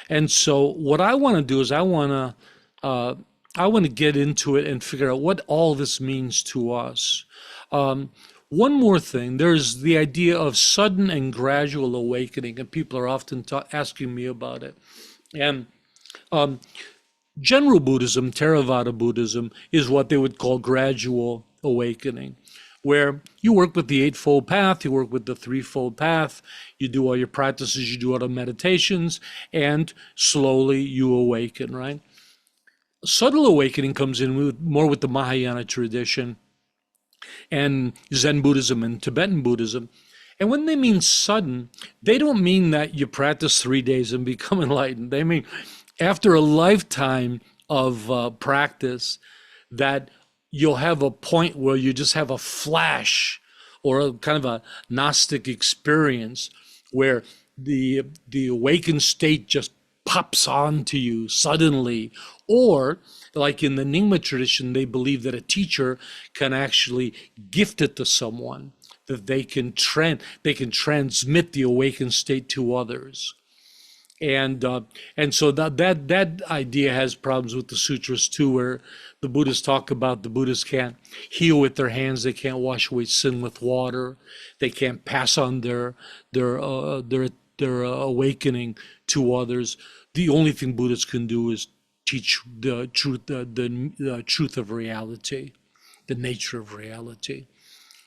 And so what I want to do is I want to get into it and figure out what all this means to us. One more thing, there's the idea of sudden and gradual awakening, and people are often asking me about it. And general Buddhism, Theravada Buddhism, is what they would call gradual awakening, where you work with the Eightfold Path, you work with the Threefold Path, you do all your practices, you do all the meditations, and slowly you awaken, right? Subtle awakening comes in more with the Mahayana tradition and Zen Buddhism and Tibetan Buddhism. And when they mean sudden, they don't mean that you practice 3 days and become enlightened. They mean after a lifetime of practice, that you'll have a point where you just have a flash or a kind of a Gnostic experience where the awakened state just pops onto you suddenly, or like in the Nyingma tradition, they believe that a teacher can actually gift it to someone, that they can transmit the awakened state to others. And so that idea has problems with the sutras too, where the Buddhists talk about the Buddhists can't heal with their hands, they can't wash away sin with water, they can't pass on their awakening to others. The only thing Buddhists can do is teach the truth, the truth of reality, the nature of reality.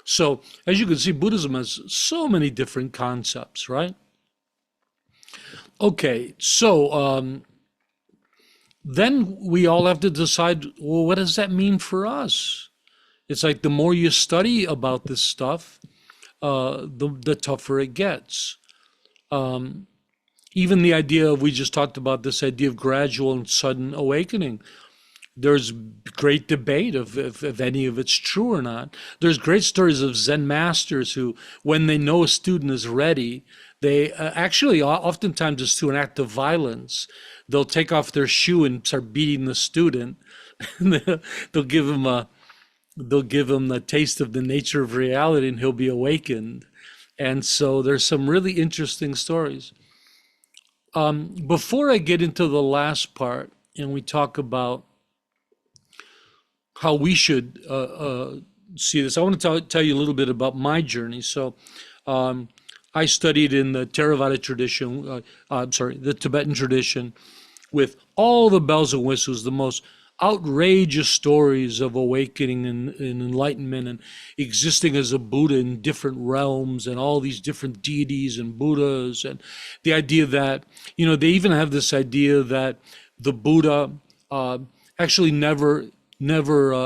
So as you can see, Buddhism has so many different concepts, right? Okay, so then we all have to decide, well, what does that mean for us? It's like the more you study about this stuff, the tougher it gets. Even the idea of, we just talked about this idea of gradual and sudden awakening. There's great debate of if any of it's true or not. There's great stories of Zen masters who, when they know a student is ready, they actually, oftentimes it's through an act of violence. They'll take off their shoe and start beating the student. They'll give him a taste of the nature of reality, and he'll be awakened. And so there's some really interesting stories. Before I get into the last part and we talk about how we should see this, I want to tell you a little bit about my journey. So I studied in the Theravada tradition, the Tibetan tradition, with all the bells and whistles, the most outrageous stories of awakening and enlightenment and existing as a Buddha in different realms and all these different deities and Buddhas. And the idea that, they even have this idea that the Buddha actually never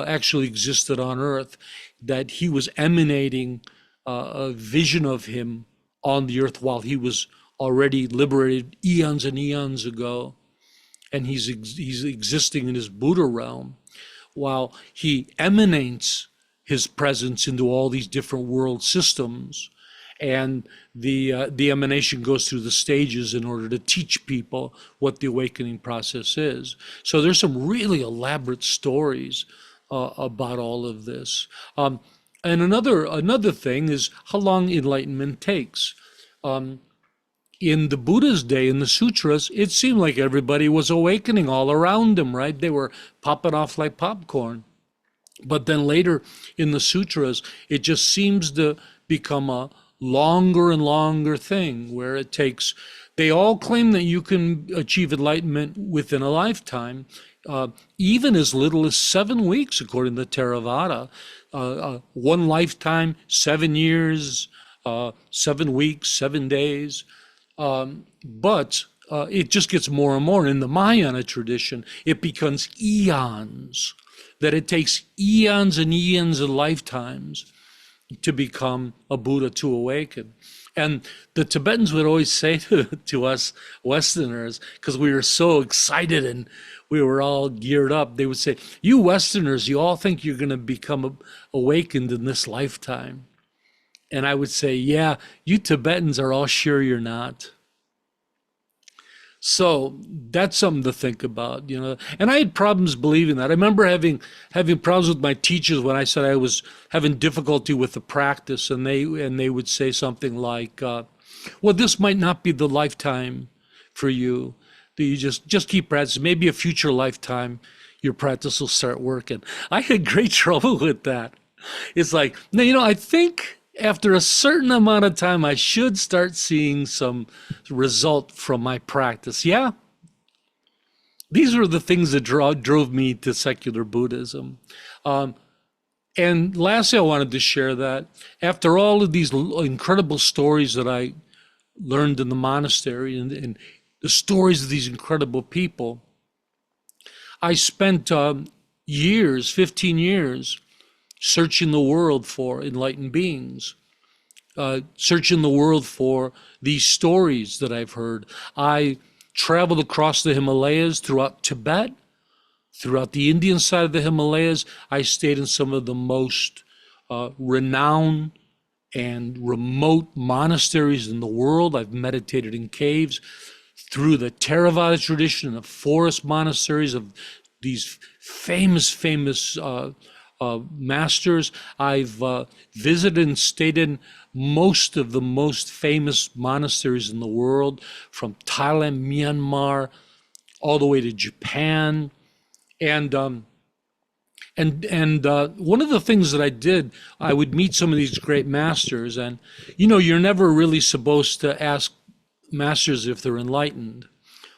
actually existed on earth, that he was emanating a vision of him on the earth while he was already liberated eons and eons ago. And he's existing in his Buddha realm while he emanates his presence into all these different world systems. And the emanation goes through the stages in order to teach people what the awakening process is. So there's some really elaborate stories about all of this. And another thing is how long enlightenment takes. In the Buddha's day, in the sutras, it seemed like everybody was awakening all around them, right? They were popping off like popcorn. But then later in the sutras, it just seems to become a longer and longer thing where it takes, they all claim that you can achieve enlightenment within a lifetime, even as little as 7 weeks, according to Theravada. One lifetime, 7 years, 7 weeks, 7 days. But it just gets more and more. In the Mahayana tradition, it becomes eons, that it takes eons and eons of lifetimes to become a Buddha, to awaken. And the Tibetans would always say to us Westerners, because we were so excited and we were all geared up, they would say, you Westerners, you all think you're going to become awakened in this lifetime. And I would say, yeah, you Tibetans are all sure you're not. So that's something to think about, And I had problems believing that. I remember having problems with my teachers when I said I was having difficulty with the practice, and they would say something like, well, this might not be the lifetime for you. You just keep practicing. Maybe a future lifetime, your practice will start working. I had great trouble with that. It's like, no, I think after a certain amount of time, I should start seeing some result from my practice. Yeah. These were the things that drove me to secular Buddhism. And lastly, I wanted to share that after all of these incredible stories that I learned in the monastery and the stories of these incredible people, I spent years, 15 years, searching the world for enlightened beings, searching the world for these stories that I've heard. I traveled across the Himalayas, throughout Tibet, throughout the Indian side of the Himalayas. I stayed in some of the most renowned and remote monasteries in the world. I've meditated in caves through the Theravada tradition, the forest monasteries of these famous masters. I've visited and stayed in most of the most famous monasteries in the world, from Thailand, Myanmar, all the way to Japan. And one of the things that I did, I would meet some of these great masters, and you're never really supposed to ask masters if they're enlightened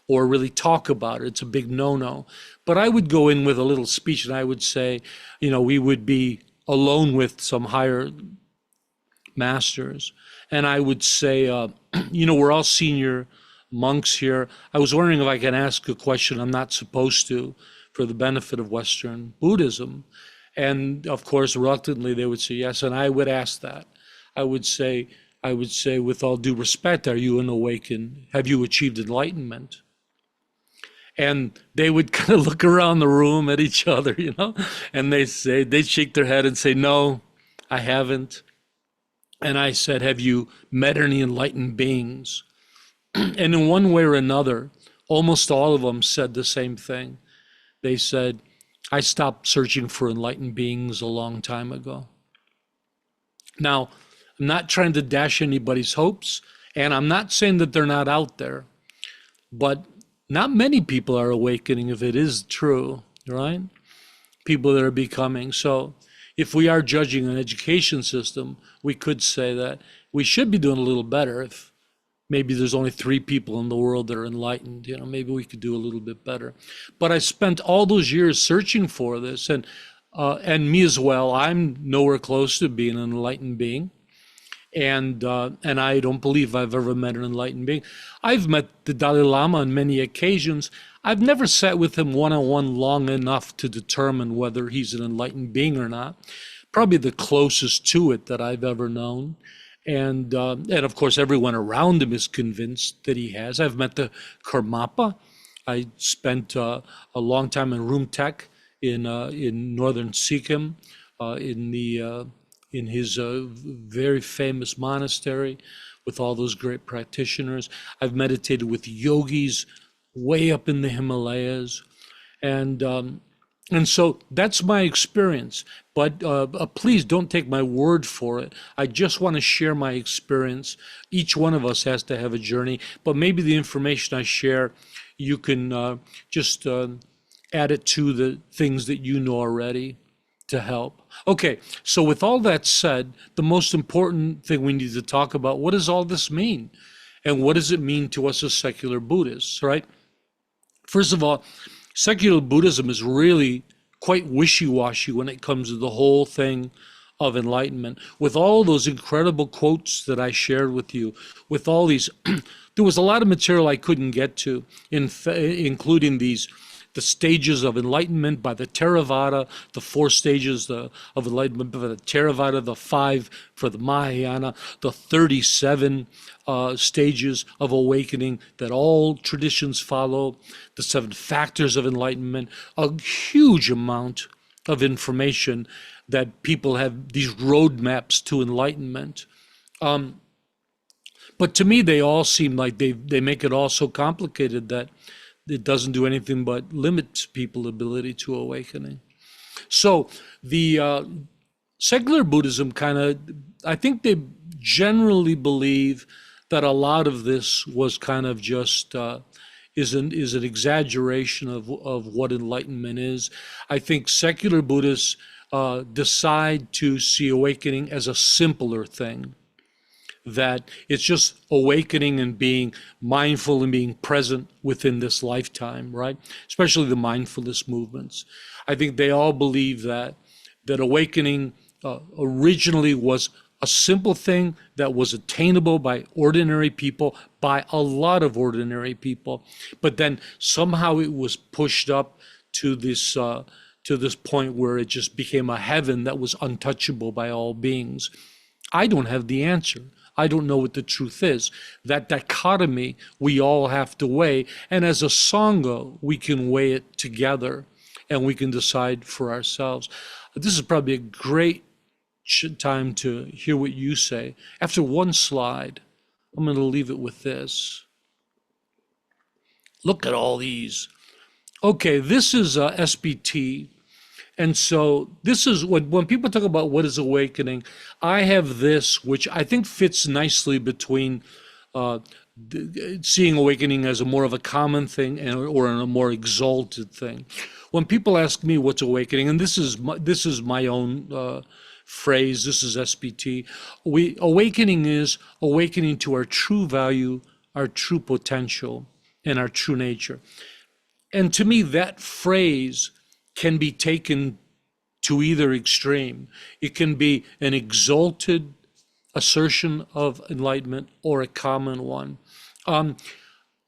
or really talk about it. It's a big no-no. But I would go in with a little speech and I would say, we would be alone with some higher masters. And I would say, we're all senior monks here. I was wondering if I can ask a question I'm not supposed to for the benefit of Western Buddhism. And of course, reluctantly, they would say yes. And I would ask that. I would say, with all due respect, are you an awakened? Have you achieved enlightenment? And they would kind of look around the room at each other, and they'd shake their head and say, no, I haven't. And I said, have you met any enlightened beings? And in one way or another, almost all of them said the same thing. They said, I stopped searching for enlightened beings a long time ago. Now, I'm not trying to dash anybody's hopes, and I'm not saying that they're not out there, but not many people are awakening if it is true, right? People that are becoming. So if we are judging an education system, we could say that we should be doing a little better. If maybe there's only 3 people in the world that are enlightened, maybe we could do a little bit better. But I spent all those years searching for this, and me as well. I'm nowhere close to being an enlightened being. And I don't believe I've ever met an enlightened being. I've met the Dalai Lama on many occasions. I've never sat with him one-on-one long enough to determine whether he's an enlightened being or not. Probably the closest to it that I've ever known. And of course, everyone around him is convinced that he has. I've met the Karmapa. I spent a long time in Rumtek in northern Sikkim, in his very famous monastery with all those great practitioners. I've meditated with yogis way up in the Himalayas. And so that's my experience. But please don't take my word for it. I just want to share my experience. Each one of us has to have a journey, but maybe the information I share, you can just add it to the things that you know already to help. Okay, so with all that said, the most important thing we need to talk about, what does all this mean? And what does it mean to us as secular Buddhists, right? First of all, secular Buddhism is really quite wishy-washy when it comes to the whole thing of enlightenment. With all those incredible quotes that I shared with you, with all these, there was a lot of material I couldn't get to, including the stages of enlightenment by the Theravada, the 4 stages of enlightenment by the Theravada, the 5 for the Mahayana, the 37 stages of awakening that all traditions follow, the 7 factors of enlightenment, a huge amount of information that people have, these roadmaps to enlightenment. But to me, they all seem like they make it all so complicated that it doesn't do anything but limit people's ability to awakening. So the secular Buddhism I think they generally believe that a lot of this was kind of just is an exaggeration of what enlightenment is. I think secular Buddhists decide to see awakening as a simpler thing, that it's just awakening and being mindful and being present within this lifetime, right? Especially the mindfulness movements. I think they all believe that awakening originally was a simple thing that was attainable by ordinary people, by a lot of ordinary people, but then somehow it was pushed up to this point where it just became a heaven that was untouchable by all beings. I don't have the answer. I don't know what the truth is. That dichotomy we all have to weigh, and as a sangha, we can weigh it together and we can decide for ourselves. This is probably a great time to hear what you say. After one slide, I'm going to leave it with this. Look at all these. Okay, this is SBT. And so this is when people talk about what is awakening, I have this, which I think fits nicely between uh, seeing awakening as a more of a common thing or a more exalted thing. When people ask me what's awakening, and this is my own phrase, this is SBT. Awakening is awakening to our true value, our true potential, and our true nature. And to me, that phrase can be taken to either extreme. It can be an exalted assertion of enlightenment or a common one.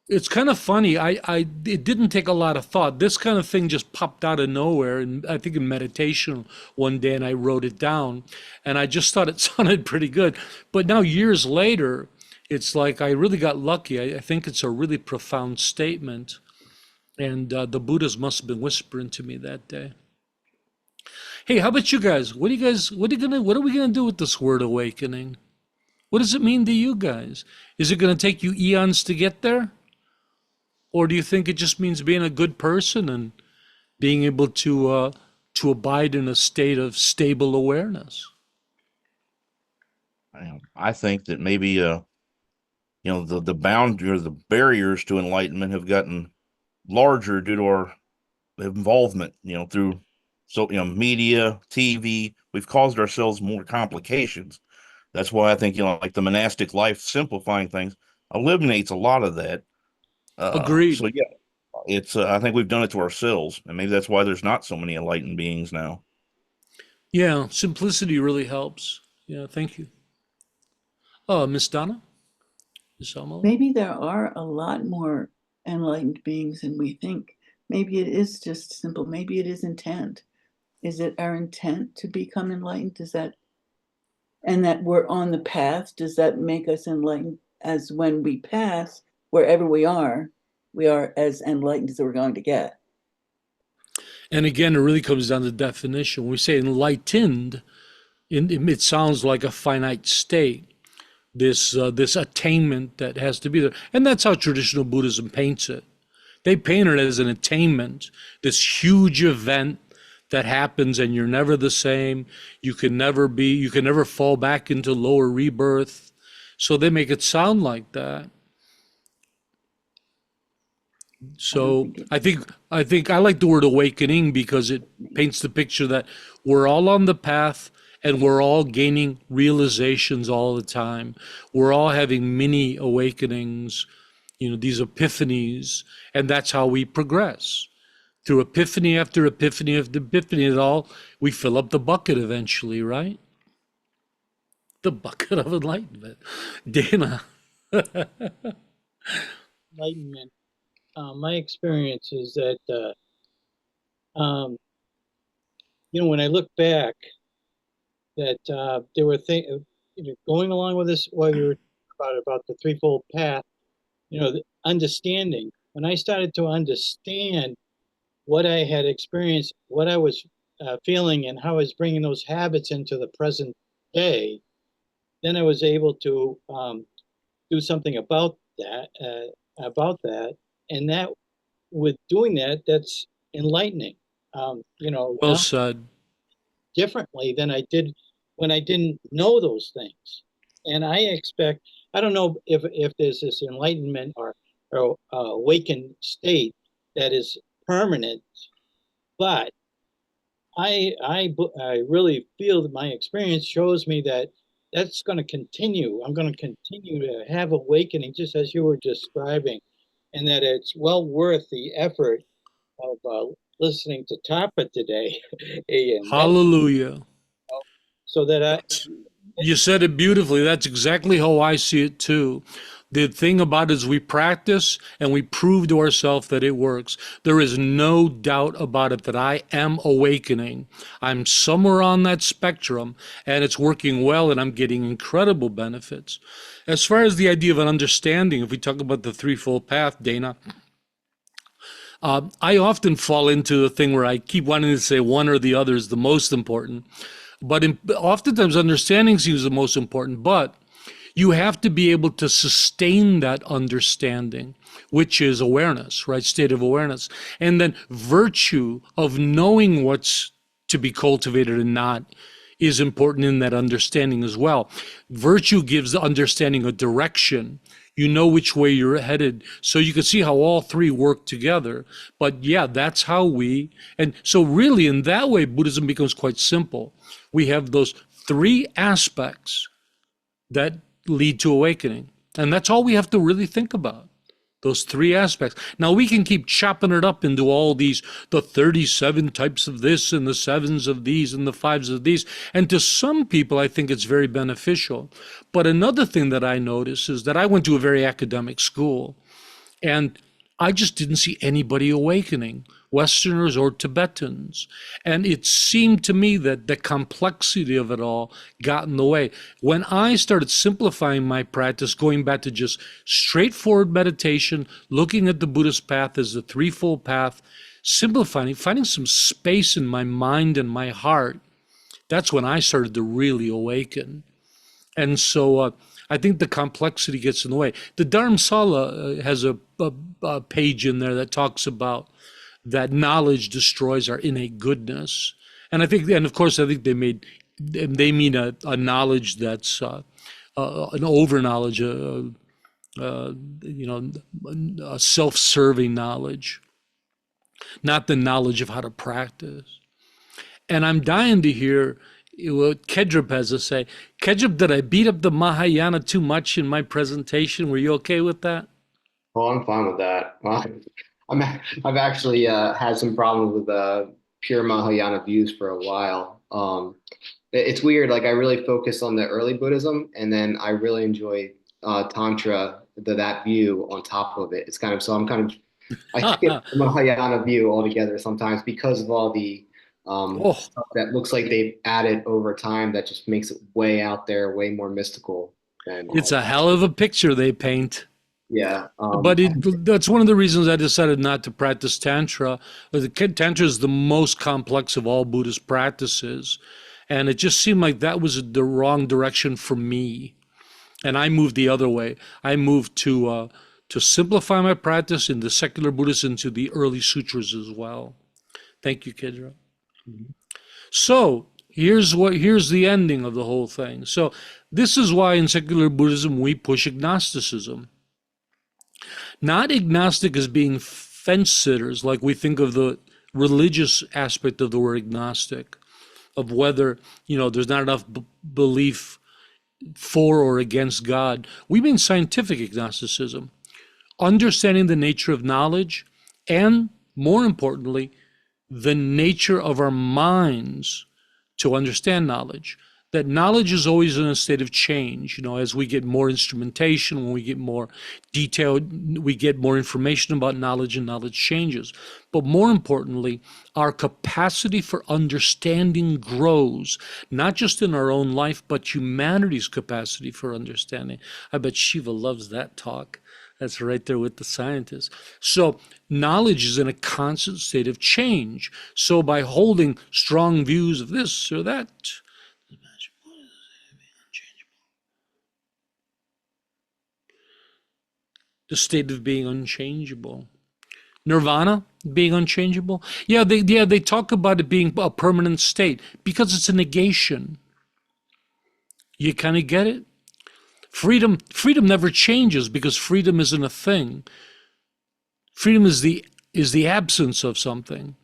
It's kind of funny. It didn't take a lot of thought. This kind of thing just popped out of nowhere, and I think in meditation one day, and I wrote it down, and I just thought it sounded pretty good. But now years later, it's like I really got lucky. I think it's a really profound statement, and the Buddhas must have been whispering to me that day. Hey, how about you guys? What are we gonna do with this word awakening? What does it mean to you guys? Is it gonna take you eons to get there? Or do you think it just means being a good person and being able to abide in a state of stable awareness? I think that maybe the boundary or the barriers to enlightenment have gotten larger due to our involvement, through media, TV. We've caused ourselves more complications. That's why I think, like the monastic life, simplifying things eliminates a lot of that. So Agreed. yeah, it's I think we've done it to ourselves, and maybe that's why there's not so many enlightened beings now. Yeah, simplicity really helps. Yeah, thank you. Miss Donna? Miss Amala? Maybe there are a lot more enlightened beings than we think. Maybe it is just simple. Maybe it is intent. Is it our intent to become enlightened? And that we're on the path, does that make us enlightened? As when we pass, wherever we are as enlightened as we're going to get. And again, it really comes down to definition. When we say enlightened, it sounds like a finite state. This attainment that has to be there, and that's how traditional Buddhism paints it. They paint it as an attainment, this huge event that happens, and you're never the same. You can never fall back into lower rebirth. So they make it sound like that. So I think I like the word awakening because it paints the picture that we're all on the path and we're all gaining realizations all the time. We're all having mini awakenings, these epiphanies, and that's how we progress. Through epiphany after epiphany after epiphany, we fill up the bucket eventually, right? The bucket of enlightenment. Dana. Enlightenment. My experience is that, when I look back, that there were things going along with this, what you were about the threefold path, the understanding. When I started to understand what I had experienced, what I was feeling, and how I was bringing those habits into the present day, then I was able to do something about that. And that, with doing that, that's enlightening. Well Now said. differently than I did when I didn't know those things. And I don't know if there's this enlightenment or awakened state that is permanent, but I really feel that my experience shows me that that's going to continue. I'm going to continue to have awakening, just as you were describing, and that it's well worth the effort of listening to Tarpa today, and Hallelujah. so that You said it beautifully. That's exactly how I see it too. The thing about it is we practice and we prove to ourselves that it works. There is no doubt about it that I am awakening. I'm somewhere on that spectrum and it's working well and I'm getting incredible benefits. As far as the idea of an understanding, if we talk about the threefold path, Dana, I often fall into the thing where I keep wanting to say one or the other is the most important. But oftentimes understanding seems the most important, but you have to be able to sustain that understanding, which is awareness, right? State of awareness. And then virtue of knowing what's to be cultivated and not is important in that understanding as well. Virtue gives the understanding a direction. You know which way you're headed. So you can see how all three work together. But yeah, that's how and so really in that way, Buddhism becomes quite simple. We have those three aspects that lead to awakening. And that's all we have to really think about, those three aspects. Now we can keep chopping it up into all these, the 37 types of this and the 7s of these and the 5s of these. And to some people, I think it's very beneficial. But another thing that I notice is that I went to a very academic school, and I just didn't see anybody awakening, Westerners or Tibetans. And it seemed to me that the complexity of it all got in the way. When I started simplifying my practice, going back to just straightforward meditation, looking at the Buddhist path as the threefold path, simplifying, finding some space in my mind and my heart, that's when I started to really awaken. And so I think the complexity gets in the way. The Dharamsala has a page in there that talks about that knowledge destroys our innate goodness. And I think, and of course, I think they mean a knowledge that's an over knowledge, a self-serving knowledge, not the knowledge of how to practice. And I'm dying to hear what Kedrup has to say. Kedrup, did I beat up the Mahayana too much in my presentation? Were you okay with that? Well, I'm fine with that. I've actually had some problems with pure Mahayana views for a while. It's weird. Like I really focus on the early Buddhism, and then I really enjoy Tantra, that view on top of it. It's kind of, so I'm kind of, I skip the Mahayana view altogether sometimes because of all the stuff that looks like they've added over time that just makes it way out there, way more mystical than It's a hell of a picture they paint. yeah. But that's one of the reasons I decided not to practice Tantra. Tantra is the most complex of all Buddhist practices. And it just seemed like that was the wrong direction for me. And I moved the other way. I moved to simplify my practice in the secular Buddhists into the early sutras as well. Thank you, Kedra. Mm-hmm. So here's the ending of the whole thing. So this is why in secular Buddhism we push agnosticism. Not agnostic as being fence sitters, like we think of the religious aspect of the word agnostic, of whether, there's not enough belief for or against God. We mean scientific agnosticism, understanding the nature of knowledge, and more importantly, the nature of our minds to understand knowledge. That knowledge is always in a state of change. As we get more instrumentation, when we get more detailed, we get more information about knowledge, and knowledge changes. But more importantly, our capacity for understanding grows, not just in our own life, but humanity's capacity for understanding. I bet Shiva loves that talk. That's right there with the scientists. So knowledge is in a constant state of change. So by holding strong views of this or that, the state of being unchangeable. Nirvana being unchangeable. They talk about it being a permanent state because it's a negation. You kind of get it? Freedom never changes because freedom isn't a thing. Freedom is the absence of something.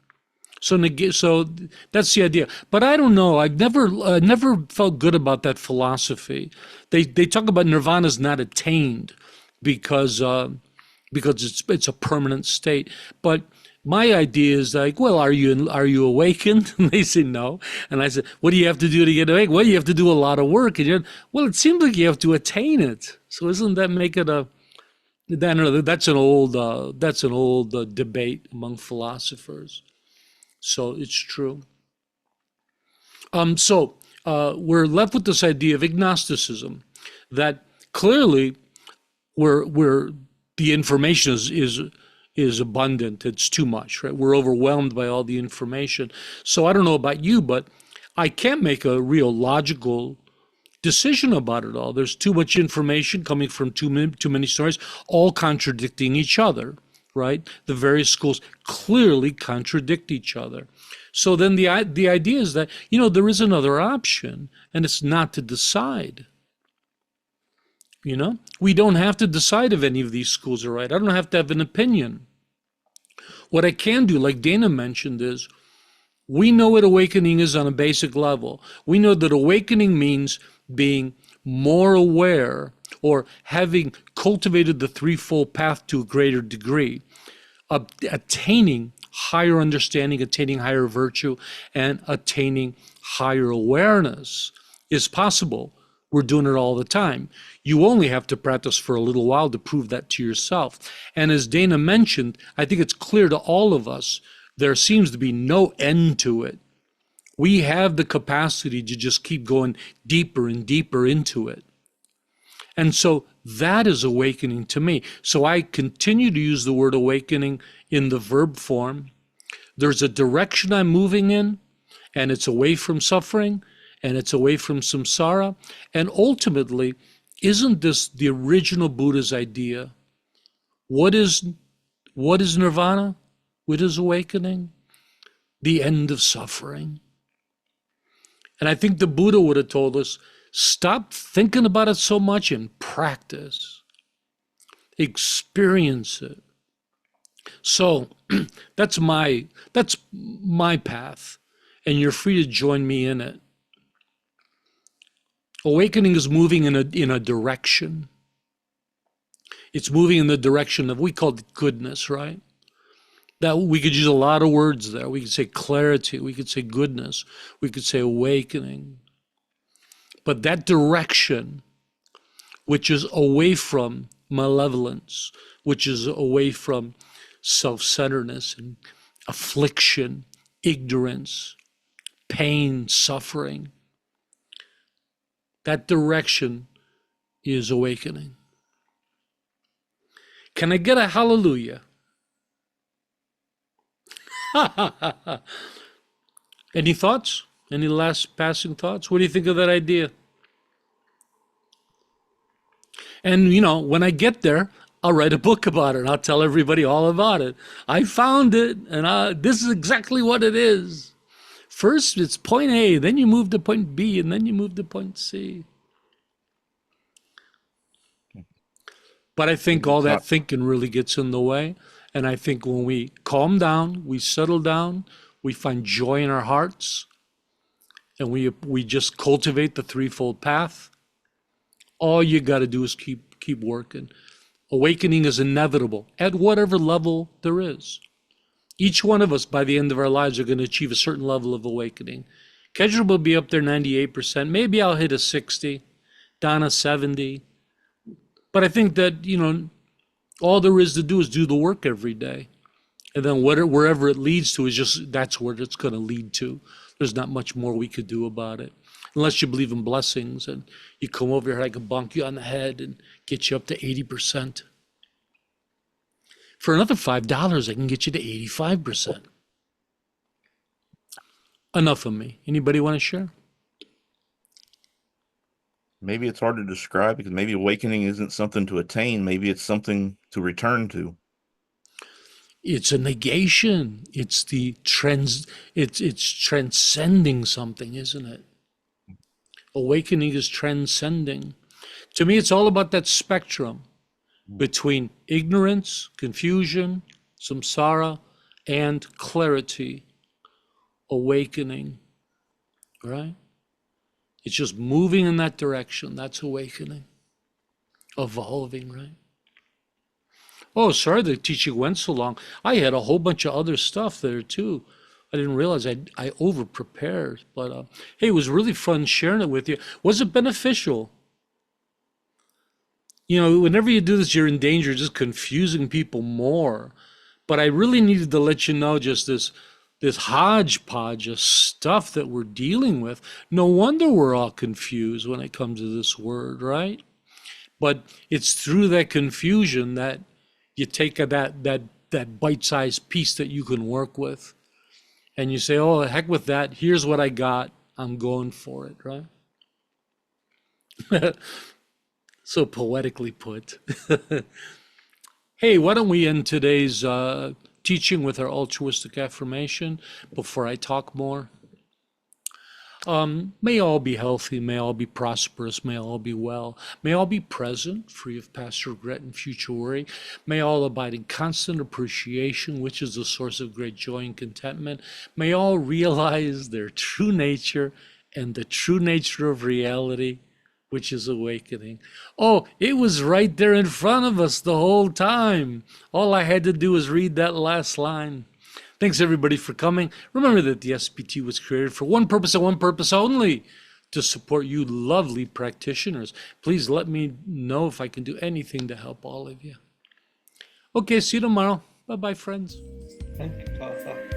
So that's the idea. But I don't know. I've never felt good about that philosophy. They talk about nirvana is not attained because it's a permanent state. But my idea is like, well, are you awakened? And they say no. And I said, what do you have to do to get awake? Well, you have to do a lot of work. And well, it seems like you have to attain it. So doesn't that make it that's an old debate among philosophers. So it's true. We're left with this idea of agnosticism, that clearly where the information is abundant. It's too much, right? We're overwhelmed by all the information. So I don't know about you, but I can't make a real logical decision about it all. There's too much information coming from too many stories, all contradicting each other, right? The various schools clearly contradict each other. So then the idea is that, there is another option, and it's not to decide. We don't have to decide if any of these schools are right. I don't have to have an opinion. What I can do, like Dana mentioned, is we know what awakening is on a basic level. We know that awakening means being more aware or having cultivated the threefold path to a greater degree, attaining higher understanding, attaining higher virtue, and attaining higher awareness is possible. We're doing it all the time. You only have to practice for a little while to prove that to yourself. And as Dana mentioned, I think it's clear to all of us, there seems to be no end to it. We have the capacity to just keep going deeper and deeper into it. And so that is awakening to me. So I continue to use the word awakening in the verb form. There's a direction I'm moving in, and it's away from suffering, and it's away from samsara. And ultimately, isn't this the original Buddha's idea? What is nirvana? What is awakening? The end of suffering. And I think the Buddha would have told us, stop thinking about it so much and practice. Experience it. So that's my path, and you're free to join me in it. Awakening is moving in a direction. It's moving in the direction of, we call it goodness, right? That we could use a lot of words there. We could say clarity, we could say goodness, we could say awakening. But that direction, which is away from malevolence, which is away from self-centeredness and affliction, ignorance, pain, suffering, that direction is awakening. Can I get a hallelujah? Any thoughts? Any last passing thoughts? What do you think of that idea? And, when I get there, I'll write a book about it, and I'll tell everybody all about it. I found it, and this is exactly what it is. First, it's point A, then you move to point B, and then you move to point C. But I think all that thinking really gets in the way. And I think when we calm down, we settle down, we find joy in our hearts, and we just cultivate the threefold path, all you got to do is keep working. Awakening is inevitable at whatever level there is. Each one of us, by the end of our lives, are going to achieve a certain level of awakening. Kedra will be up there 98%. Maybe I'll hit a 60, Donna 70. But I think that, all there is to do is do the work every day. And then wherever it leads to is just, that's where it's going to lead to. There's not much more we could do about it. Unless you believe in blessings and you come over here, I can bonk you on the head and get you up to 80%. For another $5, I can get you to 85%. Enough of me. Anybody want to share? Maybe it's hard to describe because maybe awakening isn't something to attain. Maybe it's something to return to. It's a negation. It's it's transcending something, isn't it? Awakening is transcending. To me, it's all about that spectrum between ignorance, confusion, samsara, and clarity, awakening, right? It's just moving in that direction. That's awakening, evolving, right? Oh, sorry the teaching went so long. I had a whole bunch of other stuff there too. I didn't realize I over-prepared, but hey, it was really fun sharing it with you. Was it beneficial? Whenever you do this, you're in danger of just confusing people more. But I really needed to let you know just this hodgepodge of stuff that we're dealing with. No wonder we're all confused when it comes to this word, right? But it's through that confusion that you take that bite-sized piece that you can work with. And you say, oh, heck with that. Here's what I got. I'm going for it, right? So poetically put. Hey, why don't we end today's teaching with our altruistic affirmation before I talk more? May all be healthy, may all be prosperous, may all be well, may all be present, free of past regret and future worry, may all abide in constant appreciation, which is the source of great joy and contentment, may all realize their true nature and the true nature of reality, which is awakening. Oh, it was right there in front of us the whole time. All I had to do was read that last line. Thanks everybody for coming. Remember that the SBT was created for one purpose and one purpose only, to support you lovely practitioners. Please let me know if I can do anything to help all of you. Okay, see you tomorrow. Bye-bye, friends. Thank you, Tarpa.